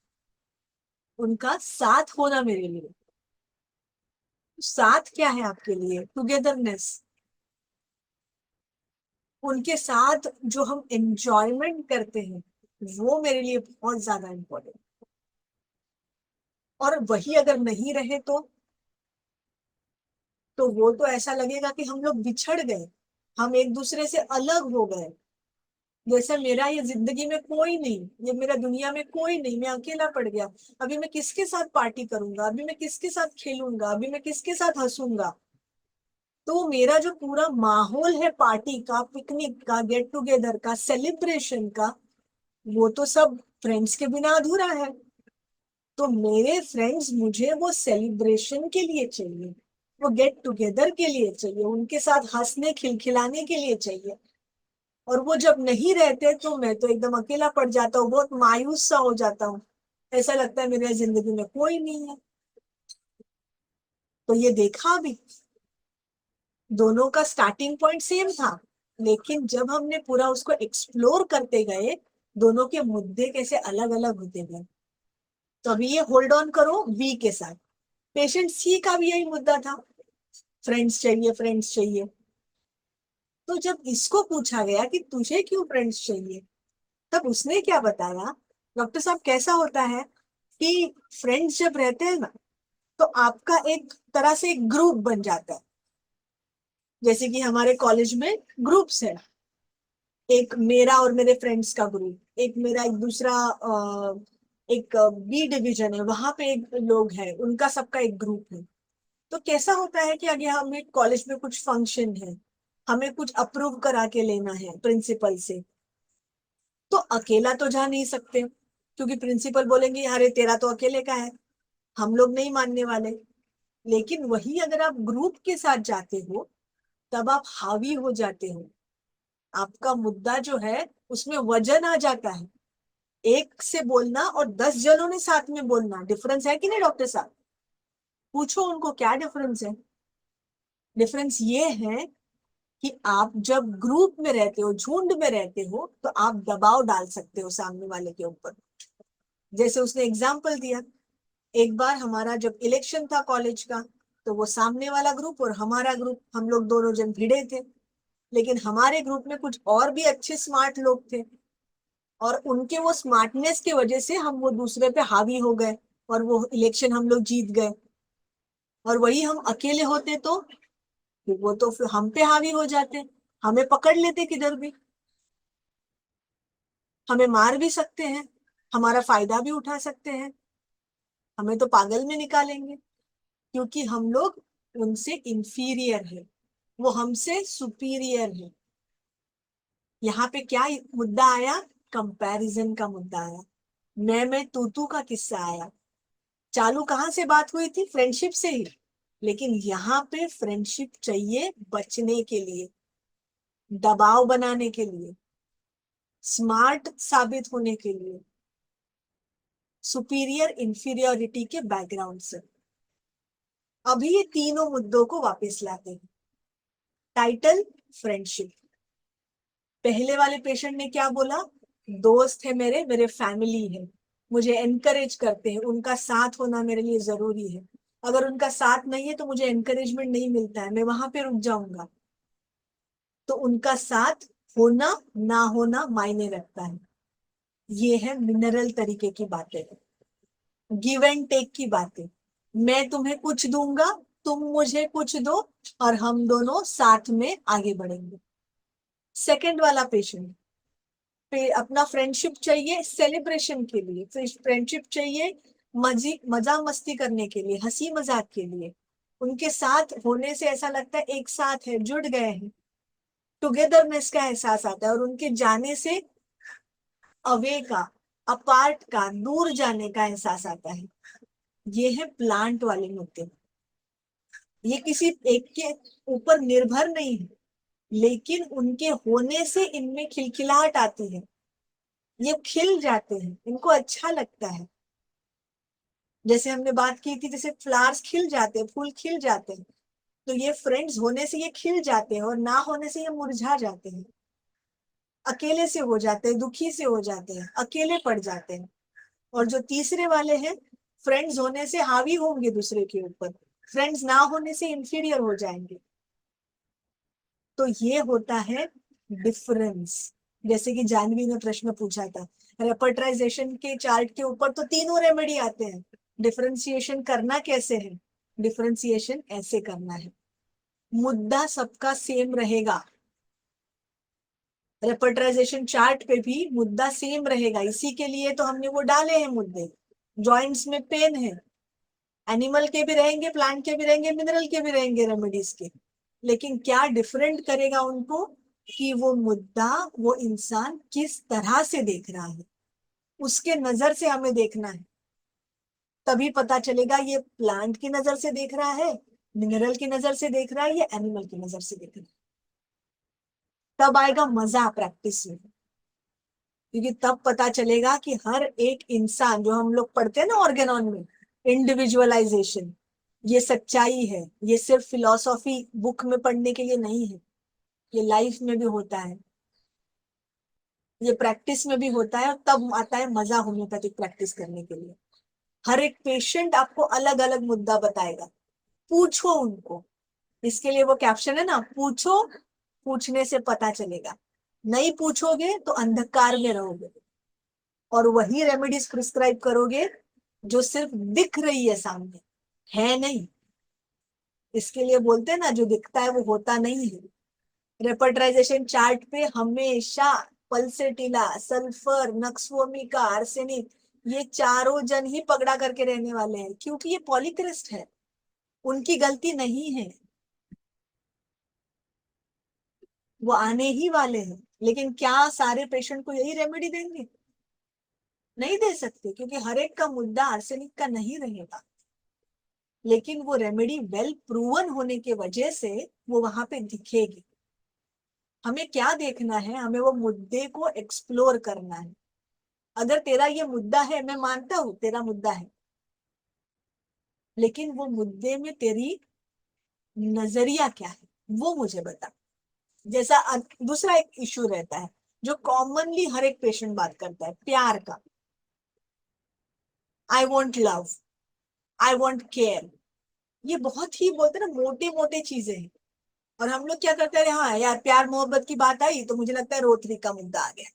उनका साथ होना मेरे लिए। साथ क्या है आपके लिए? टुगेदरनेस, उनके साथ जो हम एंजॉयमेंट करते हैं, वो मेरे लिए बहुत ज्यादा इम्पोर्टेंट। और वही अगर नहीं रहे तो वो तो ऐसा लगेगा कि हम लोग बिछड़ गए, हम एक दूसरे से अलग हो गए। जैसे मेरा ये जिंदगी में कोई नहीं, ये मेरा दुनिया में कोई नहीं, मैं अकेला पड़ गया। अभी मैं किसके साथ पार्टी करूंगा, अभी मैं किसके साथ खेलूंगा, अभी मैं किसके साथ हंसूंगा? तो मेरा जो पूरा माहौल है पार्टी का, पिकनिक का, गेट टुगेदर का, सेलिब्रेशन का, वो तो सब फ्रेंड्स के बिना अधूरा है। तो मेरे फ्रेंड्स मुझे वो सेलिब्रेशन के लिए चाहिए, वो गेट टुगेदर के लिए चाहिए, उनके साथ हंसने खिलखिलाने के लिए चाहिए। और वो जब नहीं रहते तो मैं तो एकदम अकेला पड़ जाता हूँ, बहुत मायूस सा हो जाता हूँ। ऐसा लगता है मेरे जिंदगी में कोई नहीं है। तो ये देखा भी, दोनों का स्टार्टिंग पॉइंट सेम था, लेकिन जब हमने पूरा उसको एक्सप्लोर करते गए, दोनों के मुद्दे कैसे अलग अलग होते गए। तो अभी ये होल्ड ऑन करो बी के साथ। पेशेंट सी का भी यही मुद्दा था, फ्रेंड्स चाहिए, फ्रेंड्स चाहिए। तो जब इसको पूछा गया कि तुझे क्यों फ्रेंड्स चाहिए, तब उसने क्या बताया, डॉक्टर साहब कैसा होता है कि फ्रेंड्स जब रहते हैं ना, तो आपका एक तरह से एक ग्रुप बन जाता है। जैसे कि हमारे कॉलेज में ग्रुप्स है, एक मेरा और मेरे फ्रेंड्स का ग्रुप, एक मेरा एक दूसरा एक बी डिवीजन है, वहां पे एक लोग हैं, उनका सबका एक ग्रुप है। तो कैसा होता है कि अगर हमें कॉलेज में कुछ फंक्शन है, हमें कुछ अप्रूव करा के लेना है प्रिंसिपल से, तो अकेला तो जा नहीं सकते, क्योंकि प्रिंसिपल बोलेंगे अरे तेरा तो अकेले का है, हम लोग नहीं मानने वाले। लेकिन वही अगर आप ग्रुप के साथ जाते हो, तब आप हावी हो जाते हो, आपका मुद्दा जो है उसमें वजन आ जाता है। एक से बोलना और 10 जनों ने साथ में बोलना, डिफरेंस है कि नहीं डॉक्टर साहब? पूछो उनको क्या डिफरेंस है। डिफरेंस ये है कि आप जब ग्रुप में रहते हो, झुंड में रहते हो, तो आप दबाव डाल सकते हो सामने वाले के ऊपर। जैसे उसने एग्जाम्पल दिया, एक बार हमारा जब इलेक्शन था कॉलेज का, तो वो सामने वाला ग्रुप और हमारा ग्रुप, हम लोग दोनों जन भिड़े थे। लेकिन हमारे ग्रुप में कुछ और भी अच्छे स्मार्ट लोग थे, और उनके वो स्मार्टनेस की वजह से हम वो दूसरे पे हावी हो गए, और वो इलेक्शन हम लोग जीत गए। और वही हम अकेले होते तो फिर वो तो फिर हम पे हावी हो जाते, हमें पकड़ लेते किधर भी, हमें मार भी सकते हैं, हमारा फायदा भी उठा सकते हैं, हमें तो पागल में निकालेंगे, क्योंकि हम लोग उनसे इंफीरियर है, वो हमसे सुपीरियर है। यहाँ पे क्या मुद्दा आया? कंपैरिजन का मुद्दा आया, मैं तू का किस्सा आया। चालू कहाँ से बात हुई थी? फ्रेंडशिप से ही। लेकिन यहाँ पे फ्रेंडशिप चाहिए बचने के लिए, दबाव बनाने के लिए, स्मार्ट साबित होने के लिए, सुपीरियर इंफीरियोरिटी के बैकग्राउंड से। अभी ये तीनों मुद्दों को वापस लाते हैं। Title friendship. पहले वाले पेशेंट ने क्या बोला? दोस्त है मेरे, मेरे फैमिली है, मुझे एनकरेज करते हैं, उनका साथ होना मेरे लिए जरूरी है। अगर उनका साथ नहीं है तो मुझे एनकरेजमेंट नहीं मिलता है, मैं वहां पे रुक जाऊंगा। तो उनका साथ होना ना होना मायने रखता है। ये है मिनरल तरीके की बातें, गिव एंड टेक की बातें। मैं तुम्हें कुछ दूंगा, तुम मुझे कुछ दो, और हम दोनों साथ में आगे बढ़ेंगे। सेकंड वाला पेशेंट पे अपना फ्रेंडशिप चाहिए सेलिब्रेशन के लिए, फ्रेंडशिप चाहिए मजा मस्ती करने के लिए, हंसी मजाक के लिए। उनके साथ होने से ऐसा लगता है एक साथ है, जुड़ गए हैं, टुगेदरनेस का एहसास आता है। और उनके जाने से अवे का, अपार्ट का, दूर जाने का एहसास आता है। ये है प्लांट वाले मुद्दे। ये किसी एक के ऊपर निर्भर नहीं है, लेकिन उनके होने से इनमें खिलखिलाहट आती है, ये खिल जाते हैं, इनको अच्छा लगता है। जैसे हमने बात की थी, जैसे फ्लावर्स खिल जाते हैं, फूल खिल जाते हैं, तो ये फ्रेंड्स होने से ये खिल जाते हैं, और ना होने से ये मुरझा जाते हैं, अकेले से हो जाते हैं, दुखी से हो जाते हैं, अकेले पड़ जाते हैं। और जो तीसरे वाले हैं, फ्रेंड्स होने से हावी होंगे दूसरे के ऊपर, फ्रेंड्स ना होने से इंफीरियर हो जाएंगे। तो ये होता है डिफरेंस। जैसे कि जानवी ने प्रश्न पूछा था, रेपर्टराइजेशन के चार्ट के ऊपर तो तीनों रेमेडी आते हैं, डिफरेंशिएशन करना कैसे है? डिफरेंशिएशन ऐसे करना है। मुद्दा सबका सेम रहेगा, रेपर्टराइजेशन चार्ट पे भी मुद्दा सेम रहेगा, इसी के लिए तो हमने वो डाले हैं मुद्दे। जॉइंट्स में पेन है, एनिमल के भी रहेंगे, प्लांट के भी रहेंगे, मिनरल के भी रहेंगे, रेमेडीज के। लेकिन क्या डिफरेंट करेगा उनको? कि वो मुद्दा वो इंसान किस तरह से देख रहा है, उसके नजर से हमें देखना है। तभी पता चलेगा ये प्लांट की नजर से देख रहा है, मिनरल की नजर से देख रहा है, या एनिमल की नजर से देख रहा है। तब आएगा मजा प्रैक्टिस में, क्योंकि तब पता चलेगा कि हर एक इंसान, जो हम लोग पढ़ते हैं ना ऑर्गेनॉन में, इंडिविजुअलाइजेशन, ये सच्चाई है। ये सिर्फ फिलॉसफी बुक में पढ़ने के लिए नहीं है, ये लाइफ में भी होता है, ये प्रैक्टिस में भी होता है। और तब आता है मजा होम्योपैथिक प्रैक्टिस करने के लिए। हर एक पेशेंट आपको अलग अलग मुद्दा बताएगा, पूछो उनको। इसके लिए वो कैप्शन है ना, पूछो, पूछने से पता चलेगा। नहीं पूछोगे तो अंधकार में रहोगे, और वही रेमेडीज प्रिस्क्राइब करोगे जो सिर्फ दिख रही है सामने, है नहीं। इसके लिए बोलते हैं ना, जो दिखता है वो होता नहीं है। रेपर्टराइजेशन चार्ट पे हमेशा पल्सेटिला, सल्फर, नक्सवोमिका, आर्सेनिक, ये चारों जन ही पगड़ा करके रहने वाले हैं, क्योंकि ये पॉलीक्रिस्ट है, उनकी गलती नहीं है, वो आने ही वाले हैं। लेकिन क्या सारे पेशेंट को यही रेमेडी देंगे? नहीं दे सकते, क्योंकि हर एक का मुद्दा आर्सेनिक का नहीं रहेगा। लेकिन वो रेमेडी वेल प्रूवन होने के वजह से वो वहां पे दिखेगी। हमें क्या देखना है? हमें वो मुद्दे को एक्सप्लोर करना है। अगर तेरा ये मुद्दा है, मैं मानता हूं तेरा मुद्दा है, लेकिन वो मुद्दे में तेरी नजरिया क्या है, वो मुझे बता। जैसा दूसरा एक इशू रहता है, जो कॉमनली हर एक पेशेंट बात करता है, प्यार का। I want love, I want care. ये बहुत ही बोलते हैं ना, मोटे मोटे चीजें हैं। और हम लोग क्या करते हैं, हाँ यार प्यार मोहब्बत की बात आई तो मुझे लगता है रोटरी का मुद्दा आ गया,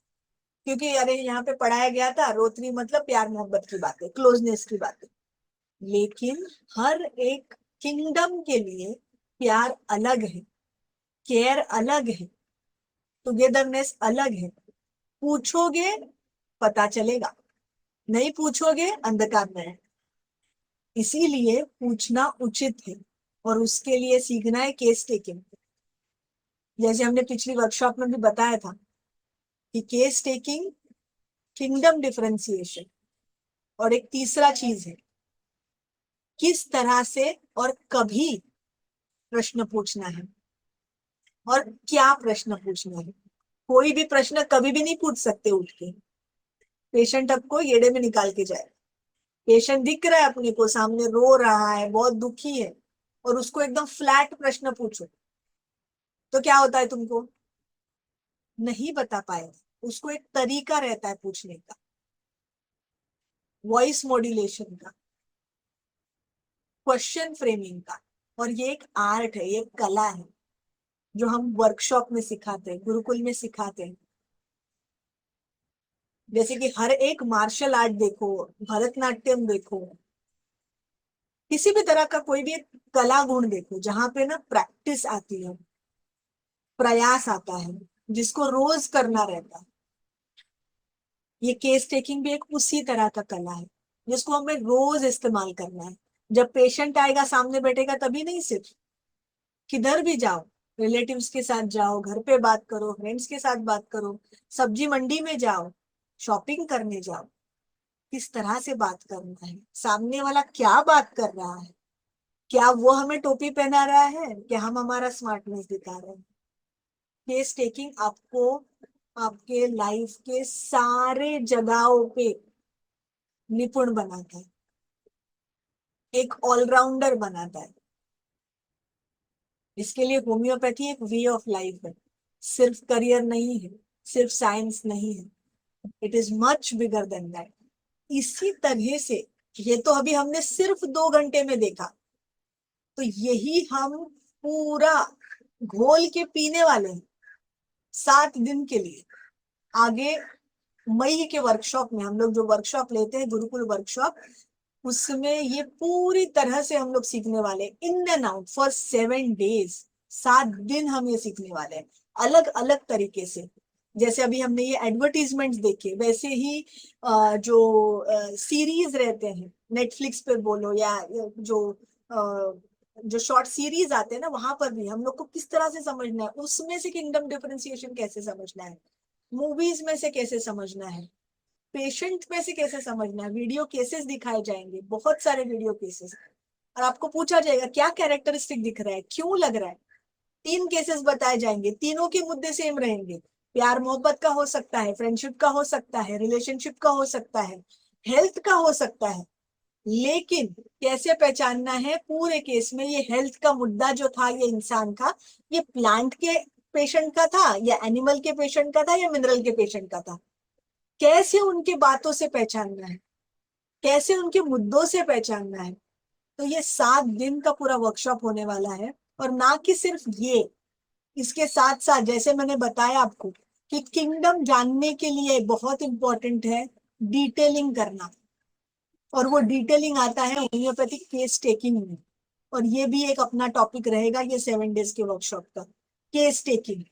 क्योंकि अरे यहाँ पे पढ़ाया गया था रोटरी मतलब प्यार मोहब्बत की बात है, क्लोजनेस की बात है। लेकिन हर एक किंगडम के लिए प्यार अलग है, केयर अलग है, टुगेदरनेस अलग है। पूछोगे पता चलेगा, नहीं पूछोगे अंधकार में है। इसीलिए पूछना उचित है, और उसके लिए सीखना है केस टेकिंग। जैसे हमने पिछली वर्कशॉप में भी बताया था कि केस टेकिंग, किंगडम डिफरेंशिएशन, और एक तीसरा चीज है किस तरह से और कभी प्रश्न पूछना है और क्या प्रश्न पूछना है। कोई भी प्रश्न कभी भी नहीं पूछ सकते उठ के। पेशेंट आपको येड़े में निकाल के जाए। पेशेंट दिख रहा है अपने को सामने, रो रहा है, बहुत दुखी है, और उसको एकदम फ्लैट प्रश्न पूछो तो क्या होता है, तुमको नहीं बता पाएगा। उसको एक तरीका रहता है पूछने का, वॉइस मॉड्यूलेशन का, क्वेश्चन फ्रेमिंग का। और ये एक आर्ट है, ये एक कला है जो हम वर्कशॉप में सिखाते हैं, गुरुकुल में सिखाते हैं। जैसे कि हर एक मार्शल आर्ट देखो, भरतनाट्यम देखो, किसी भी तरह का कोई भी एक कला गुण देखो जहां पे ना प्रैक्टिस आती है, प्रयास आता है, जिसको रोज करना रहता है। ये केस टेकिंग भी एक उसी तरह का कला है जिसको हमें रोज इस्तेमाल करना है। जब पेशेंट आएगा सामने बैठेगा तभी नहीं, सिर्फ किधर भी जाओ, रिलेटिव्स के साथ जाओ, घर पे बात करो, फ्रेंड्स के साथ बात करो, सब्जी मंडी में जाओ, शॉपिंग करने जाओ, किस तरह से बात करना है, सामने वाला क्या बात कर रहा है, क्या वो हमें टोपी पहना रहा है, क्या हम हमारा स्मार्टनेस दिखा रहे हैं। केस टेकिंग आपको आपके लाइफ के सारे जगहों पे निपुण बनाता है, एक ऑलराउंडर बनाता है। इसके लिए होम्योपैथी एक वे ऑफ लाइफ है, सिर्फ करियर नहीं है, सिर्फ साइंस नहीं है। It is much bigger than that. इसी तरह से ये तो अभी हमने सिर्फ 2 घंटे में देखा, तो यही हम पूरा घोल के पीने वाले हैं 7 दिन के लिए। आगे मई के वर्कशॉप में हम लोग जो वर्कशॉप लेते हैं, गुरुकुल वर्कशॉप, उसमें ये पूरी तरह से हम लोग सीखने वाले, in and out for 7 days. 7 दिन हम ये सीखने वाले हैं, अलग अलग तरीके से। जैसे अभी हमने ये एडवर्टीजमेंट्स देखे, वैसे ही जो सीरीज रहते हैं नेटफ्लिक्स पे बोलो, या जो शॉर्ट सीरीज आते हैं ना, वहां पर भी हम लोग को किस तरह से समझना है, उसमें से किंगडम डिफरेंशिएशन कैसे समझना है, मूवीज में से कैसे समझना है, पेशेंट में से कैसे समझना है। वीडियो केसेस दिखाए जाएंगे, बहुत सारे वीडियो केसेस, और आपको पूछा जाएगा क्या कैरेक्टरिस्टिक दिख रहा है, क्यों लग रहा है। 3 केसेस बताए जाएंगे, तीनों के मुद्दे सेम रहेंगे। प्यार मोहब्बत का हो सकता है, फ्रेंडशिप का हो सकता है, रिलेशनशिप का हो सकता है, हेल्थ का हो सकता है। लेकिन कैसे पहचानना है, पूरे केस में ये हेल्थ का मुद्दा जो था, ये इंसान का, ये प्लांट के पेशेंट का था या एनिमल के पेशेंट का था या मिनरल के पेशेंट का था। कैसे उनके बातों से पहचानना है, कैसे उनके मुद्दों से पहचानना है। तो ये 7 दिन का पूरा वर्कशॉप होने वाला है। और ना कि सिर्फ ये, इसके साथ साथ जैसे मैंने बताया आपको कि किंगडम जानने के लिए बहुत इंपॉर्टेंट है डिटेलिंग करना, और वो डिटेलिंग आता है होम्योपैथिक केस टेकिंग में। और ये भी एक अपना टॉपिक रहेगा ये 7 डेज के वर्कशॉप का, केस टेकिंग।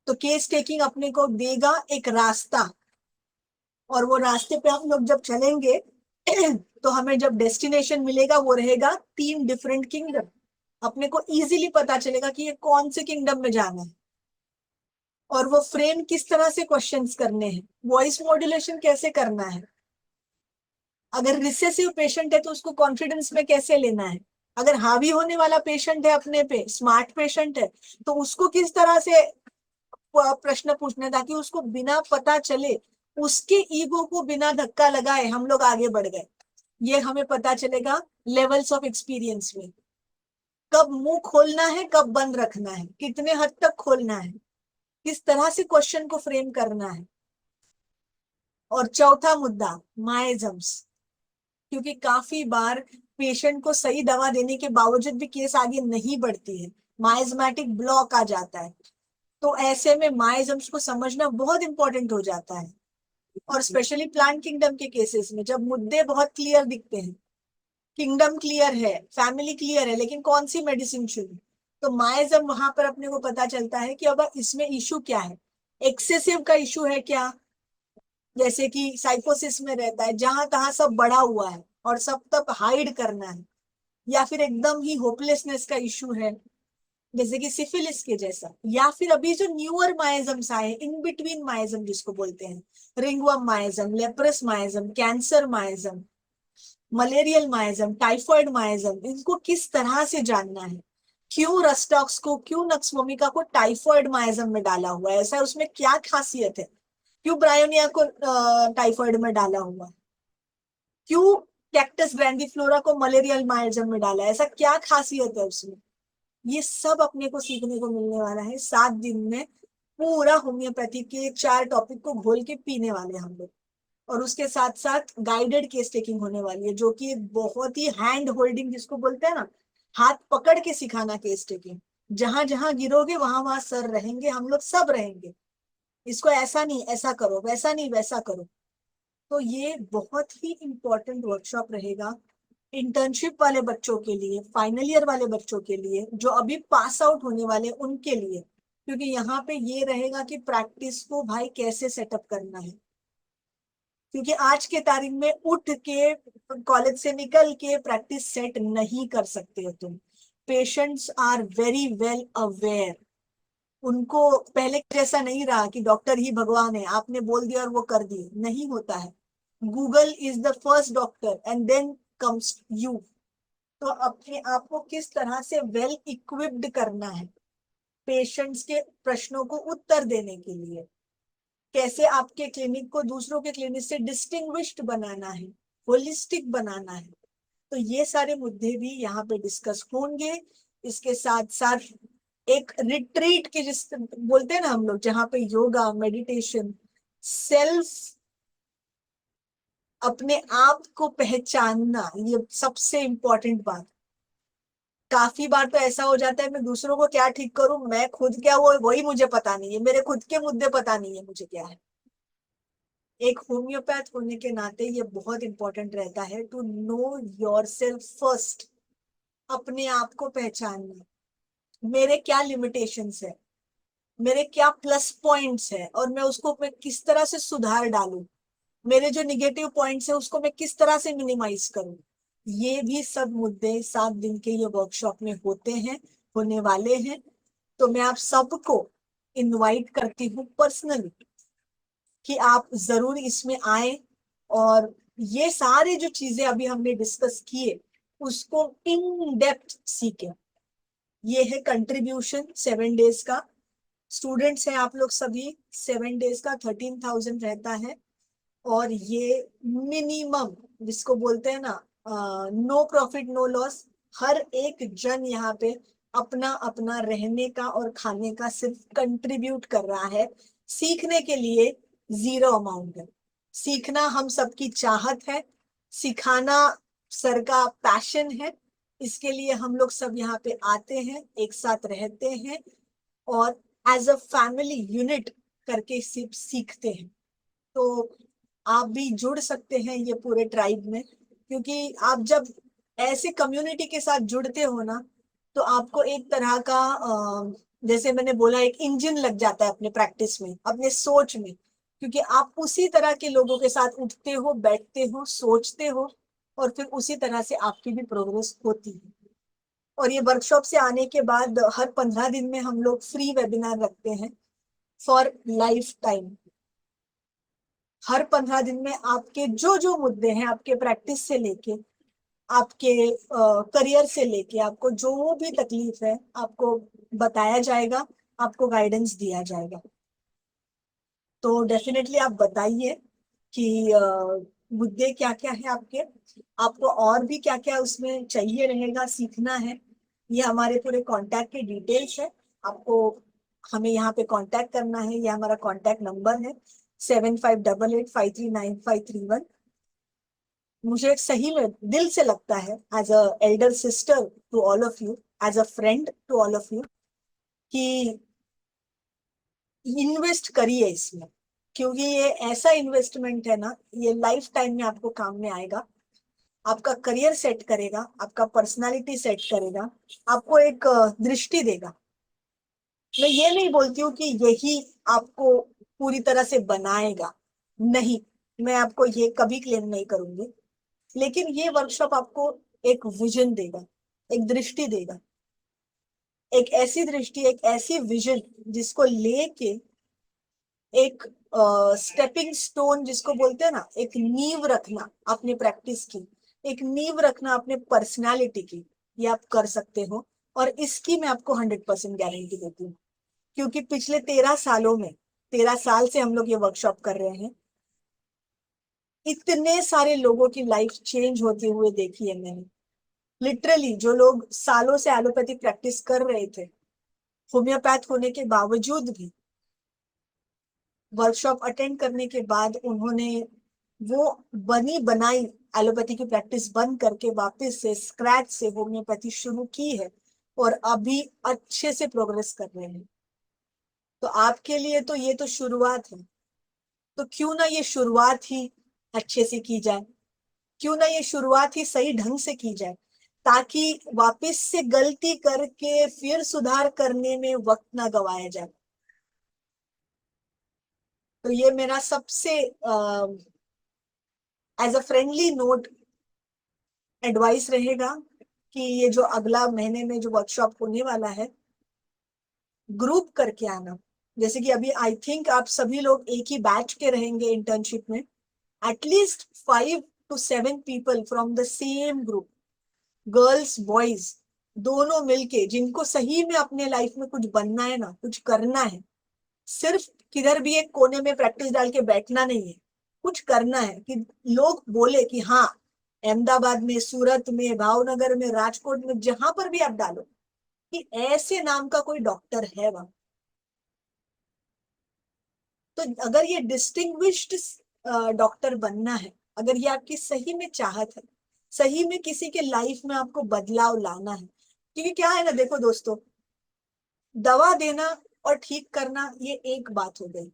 तो केस टेकिंग अपने को देगा एक रास्ता, और वो रास्ते पे हम लोग जब चलेंगे तो हमें जब डेस्टिनेशन मिलेगा वो रहेगा 3 डिफरेंट किंगडम। अपने को इजीली पता चलेगा कि ये कौन से किंगडम में जाना है, और वो फ्रेम किस तरह से क्वेश्चंस करने हैं, वॉइस मॉड्यूलेशन कैसे करना है। अगर रिसेसिव पेशेंट है तो उसको कॉन्फिडेंस में कैसे लेना है। अगर हावी होने वाला पेशेंट है अपने पे, स्मार्ट पेशेंट है, तो उसको किस तरह से प्रश्न पूछना है ताकि उसको बिना पता चले, उसके ईगो को बिना धक्का लगाए हम लोग आगे बढ़ गए। ये हमें पता चलेगा लेवल्स ऑफ एक्सपीरियंस में, कब मुंह खोलना है, कब बंद रखना है, कितने हद तक खोलना है, किस तरह से क्वेश्चन को फ्रेम करना है। और चौथा मुद्दा, माइजम्स। क्योंकि काफी बार पेशेंट को सही दवा देने के बावजूद भी केस आगे नहीं बढ़ती है, माइजमेटिक ब्लॉक आ जाता है। तो ऐसे में माइजम्स को समझना बहुत इंपॉर्टेंट हो जाता है। और स्पेशली प्लांट किंगडम के केसेस में जब मुद्दे बहुत क्लियर दिखते हैं, किंगडम क्लियर है, फैमिली क्लियर है, लेकिन कौन सी मेडिसिन शुरू, तो माइजम वहां पर अपने को पता चलता है कि अब इसमें इशू क्या है। एक्सेसिव का इशू है क्या, जैसे कि साइकोसिस में रहता है जहां तहां सब बड़ा हुआ है और सब तक हाइड करना है, या फिर एकदम ही होपलेसनेस का इशू है जैसे कि सिफिलिस के जैसा, या फिर अभी जो न्यूअर माइजम्स आए, इन बिटवीन माइजम जिसको बोलते हैं, ringworm miasm, leprous miasm, cancer miasm, malarial miasm, typhoid miasm, इनको किस तरह से जानना है। क्यों रस्टॉक्स को, क्यों नक्स वोमिका को टाइफॉइड माइजम में डाला हुआ है, ऐसा उसमें क्या खासियत है। क्यों ब्रायोनिया को टाइफॉइड में डाला हुआ है। क्यों कैक्टस ग्रैंडिफ्लोरा को मलेरियल माइजम में डाला है, ऐसा क्या खासियत है उसमें। ये सब अपने को सीखने को मिलने वाला है 7 दिन में। पूरा होम्योपैथी के 4 टॉपिक को घोल के पीने वाले हम लोग। और उसके साथ साथ गाइडेड केस टेकिंग होने वाली है, जो कि एक बहुत ही हैंड होल्डिंग जिसको बोलते हैं ना, हाथ पकड़ के सिखाना केस टेकिंग। जहां जहां गिरोगे वहां वहां सर रहेंगे, हम लोग सब रहेंगे। इसको ऐसा नहीं ऐसा करो, वैसा नहीं वैसा करो। तो ये बहुत ही इंपॉर्टेंट वर्कशॉप रहेगा इंटर्नशिप वाले बच्चों के लिए, फाइनल ईयर वाले बच्चों के लिए, जो अभी पास आउट होने वाले उनके लिए। क्योंकि यहाँ पे ये रहेगा कि प्रैक्टिस को भाई कैसे सेटअप करना है। क्योंकि आज के तारीख में उठ के कॉलेज से निकल के प्रैक्टिस सेट नहीं कर सकते हो तुम। Patients are very well aware. उनको पहले जैसा नहीं रहा कि डॉक्टर ही भगवान है, आपने बोल दिया और वो कर दिए, नहीं होता है। Google is the first doctor and then comes you. तो अपने आप को किस तरह से वेल इक्विप्ड करना है पेशेंट्स के प्रश्नों को उत्तर देने के लिए, कैसे आपके क्लिनिक को दूसरों के क्लिनिक से डिस्टिंग्विश्ड बनाना है, होलिस्टिक बनाना है। तो ये सारे मुद्दे भी यहाँ पे डिस्कस होंगे। इसके साथ साथ एक रिट्रीट की, जिस बोलते हैं ना हम लोग, जहाँ पे योगा, मेडिटेशन, सेल्फ, अपने आप को पहचानना, ये सबसे इंपॉर्टेंट बात। काफी बार तो ऐसा हो जाता है मैं दूसरों को क्या ठीक करूं, मैं खुद क्या, वो वही मुझे पता नहीं है, मेरे खुद के मुद्दे पता नहीं है मुझे क्या है। एक होम्योपैथ होने के नाते ये बहुत इंपॉर्टेंट रहता है to know yourself first. अपने आप को पहचानना, मेरे क्या लिमिटेशंस है, मेरे क्या प्लस पॉइंट्स है, और मैं उसको मैं किस तरह से सुधार डालूं। मेरे जो निगेटिव पॉइंट्स है उसको मैं किस तरह से मिनिमाइज करूं। ये भी सब मुद्दे 7 दिन के ये वर्कशॉप में होते हैं, होने वाले हैं। तो मैं आप सबको इनवाइट करती हूँ पर्सनली कि आप जरूर इसमें आए और ये सारे जो चीजें अभी हमने डिस्कस किए उसको इन डेप्थ सीखें। ये है कंट्रीब्यूशन 7 डेज का। स्टूडेंट्स हैं आप लोग सभी, 7 डेज का 13,000 रहता है। और ये मिनिमम, जिसको बोलते हैं ना, नो प्रॉफिट नो लॉस। हर एक जन यहाँ पे अपना अपना रहने का और खाने का सिर्फ कंट्रीब्यूट कर रहा है। सीखने के लिए जीरो अमाउंट है। सीखना हम सबकी चाहत है, सिखाना सर का पैशन है। इसके लिए हम लोग सब यहाँ पे आते हैं, एक साथ रहते हैं और एज अ फैमिली यूनिट करके सिर्फ सीखते हैं। तो आप भी जुड़ सकते हैं ये पूरे ट्राइब में, क्योंकि आप जब ऐसे कम्युनिटी के साथ जुड़ते हो ना, तो आपको एक तरह का जैसे मैंने बोला, एक इंजन लग जाता है अपने प्रैक्टिस में, अपने सोच में। क्योंकि आप उसी तरह के लोगों के साथ उठते हो, बैठते हो, सोचते हो, और फिर उसी तरह से आपकी भी प्रोग्रेस होती है। और ये वर्कशॉप से आने के बाद हर 15 दिन में हम लोग फ्री वेबिनार रखते हैं फॉर लाइफ टाइम। हर 15 दिन में आपके जो जो मुद्दे हैं, आपके प्रैक्टिस से लेके, आपके करियर से लेके, आपको जो भी तकलीफ है आपको बताया जाएगा, आपको गाइडेंस दिया जाएगा। तो डेफिनेटली आप बताइए कि मुद्दे क्या क्या है आपके, आपको और भी क्या क्या उसमें चाहिए रहेगा, सीखना है। ये हमारे पूरे कांटेक्ट के डिटेल्स है। आपको हमें यहाँ पे कांटेक्ट करना है, ये हमारा कांटेक्ट नंबर है 7588539531। मुझे सही में दिल से लगता है, as a elder sister to all of you, as a friend to all of you, कि इन्वेस्ट करिए इसमें। क्योंकि ये ऐसा इन्वेस्टमेंट है ना, ये लाइफ टाइम में आपको काम में आएगा। आपका करियर सेट करेगा, आपका पर्सनालिटी सेट करेगा, आपको एक दृष्टि देगा। मैं ये नहीं बोलती हूँ कि यही आपको पूरी तरह से बनाएगा, नहीं, मैं आपको ये कभी क्लेम नहीं करूंगी। लेकिन ये वर्कशॉप आपको एक विजन देगा, एक दृष्टि देगा, एक ऐसी दृष्टि, एक ऐसी विजन जिसको लेके एक स्टेपिंग स्टोन जिसको बोलते हैं ना, एक नींव रखना अपने प्रैक्टिस की, एक नींव रखना अपने पर्सनालिटी की, ये आप कर सकते हो। और इसकी मैं आपको 100% गारंटी देती हूँ, क्योंकि पिछले 13 सालों में, 13 साल से हम लोग ये वर्कशॉप कर रहे हैं, इतने सारे लोगों की लाइफ चेंज होते हुए देखी है मैंने। लिटरली जो लोग सालों से एलोपैथिक प्रैक्टिस कर रहे थे, होम्योपैथ होने के बावजूद भी, वर्कशॉप अटेंड करने के बाद उन्होंने वो बनी बनाई एलोपैथी की प्रैक्टिस बंद करके वापस से स्क्रैच से होम्योपैथी शुरू की है, और अभी अच्छे से प्रोग्रेस कर रहे हैं। तो आपके लिए तो ये तो शुरुआत है, तो क्यों ना ये शुरुआत ही अच्छे से की जाए, क्यों ना ये शुरुआत ही सही ढंग से की जाए, ताकि वापस से गलती करके फिर सुधार करने में वक्त ना गवाया जाए। तो ये मेरा सबसे as a friendly note advice रहेगा कि ये जो अगला महीने में जो वर्कशॉप होने वाला है, ग्रुप करके आना। जैसे कि अभी आई थिंक आप सभी लोग एक ही बैच के रहेंगे इंटर्नशिप में, at least 5 to 7 people from the same group, girls boys दोनों मिलके, जिनको सही में अपने लाइफ में कुछ बनना है ना, कुछ करना है, सिर्फ किधर भी एक कोने में प्रैक्टिस डाल के बैठना नहीं है, कुछ करना है कि लोग बोले कि हाँ, अहमदाबाद में, सूरत में, भावनगर में, राजकोट में, जहां पर भी आप डालो कि ऐसे नाम का कोई डॉक्टर है वहां। तो अगर ये डिस्टिंग्विश्ड डॉक्टर बनना है, अगर ये आपकी सही में चाहत है, सही में किसी के लाइफ में आपको बदलाव लाना है, क्योंकि क्या है ना, देखो दोस्तों, दवा देना और ठीक करना ये एक बात हो गई,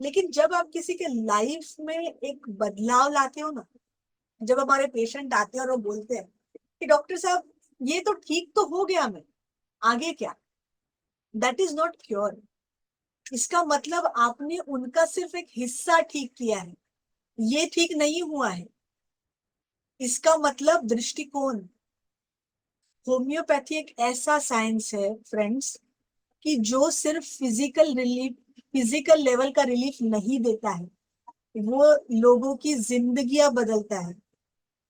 लेकिन जब आप किसी के लाइफ में एक बदलाव लाते हो ना, जब हमारे पेशेंट आते हैं और वो बोलते हैं कि डॉक्टर साहब ये तो ठीक तो हो गया, मैं आगे क्या, दैट इज नॉट क्योर। इसका मतलब आपने उनका सिर्फ एक हिस्सा ठीक किया है, ये ठीक नहीं हुआ है। इसका मतलब दृष्टिकोण। होम्योपैथी एक ऐसा साइंस है फ्रेंड्स, कि जो सिर्फ फिजिकल रिलीफ, फिजिकल लेवल का रिलीफ नहीं देता है, वो लोगों की जिंदगियां बदलता है।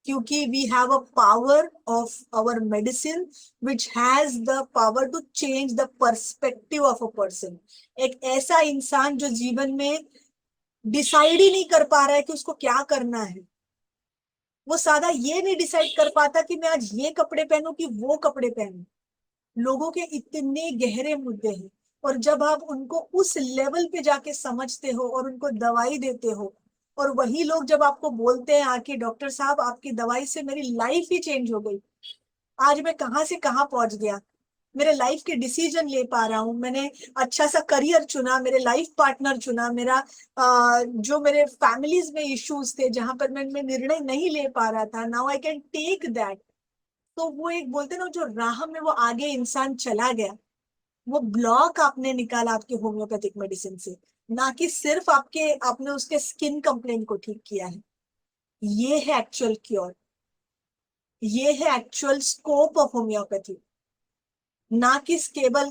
क्योंकि we have a power of our medicine which has the power to change the perspective of a person. एक ऐसा इंसान जो जीवन में डिसाइड ही नहीं कर पा रहा है कि उसको क्या करना है, वो सादा ये नहीं डिसाइड कर पाता कि मैं आज ये कपड़े पहनूं कि वो कपड़े पहनूं। लोगों के इतने गहरे मुद्दे हैं, और जब आप उनको उस लेवल पे जाके समझते हो और उनको दवाई देते हो, और वही लोग जब आपको बोलते हैं आके, डॉक्टर साहब आपकी दवाई से मेरी लाइफ ही चेंज हो गई, आज मैं कहाँ से कहाँ पहुंच गया, मेरे लाइफ के डिसीजन ले पा रहा हूँ, मैंने अच्छा सा करियर चुना, मेरे लाइफ पार्टनर चुना, मेरा जो मेरे फैमिलीज में इश्यूज थे जहां पर मैं निर्णय नहीं ले पा रहा था, now I can take that. तो वो एक बोलते ना, जो राह में वो आगे इंसान चला गया, वो ब्लॉक आपने निकाला आपके होम्योपैथिक मेडिसिन से, ना कि सिर्फ आपने उसके स्किन कंप्लेंट को ठीक किया है। ये है एक्चुअल क्योर, ये है एक्चुअल स्कोप ऑफ होम्योपैथी, ना कि केवल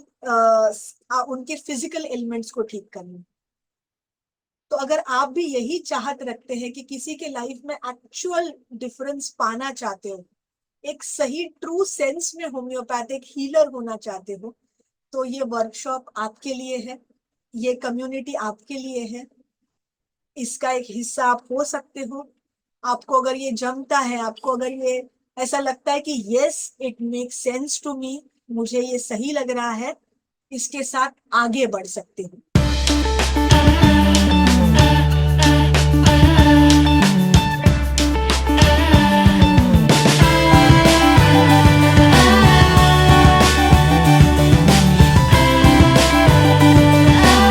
उनके फिजिकल एलिमेंट्स को ठीक करना। तो अगर आप भी यही चाहत रखते हैं कि किसी के लाइफ में एक्चुअल डिफरेंस पाना चाहते हो, एक सही ट्रू सेंस में होम्योपैथिक हीलर होना चाहते हो, तो ये वर्कशॉप आपके लिए है, ये कम्युनिटी आपके लिए है, इसका एक हिस्सा आप हो सकते हो। आपको अगर ये जमता है, आपको अगर ये ऐसा लगता है कि yes it make sense to me, मुझे ये सही लग रहा है, इसके साथ आगे बढ़ सकते हो।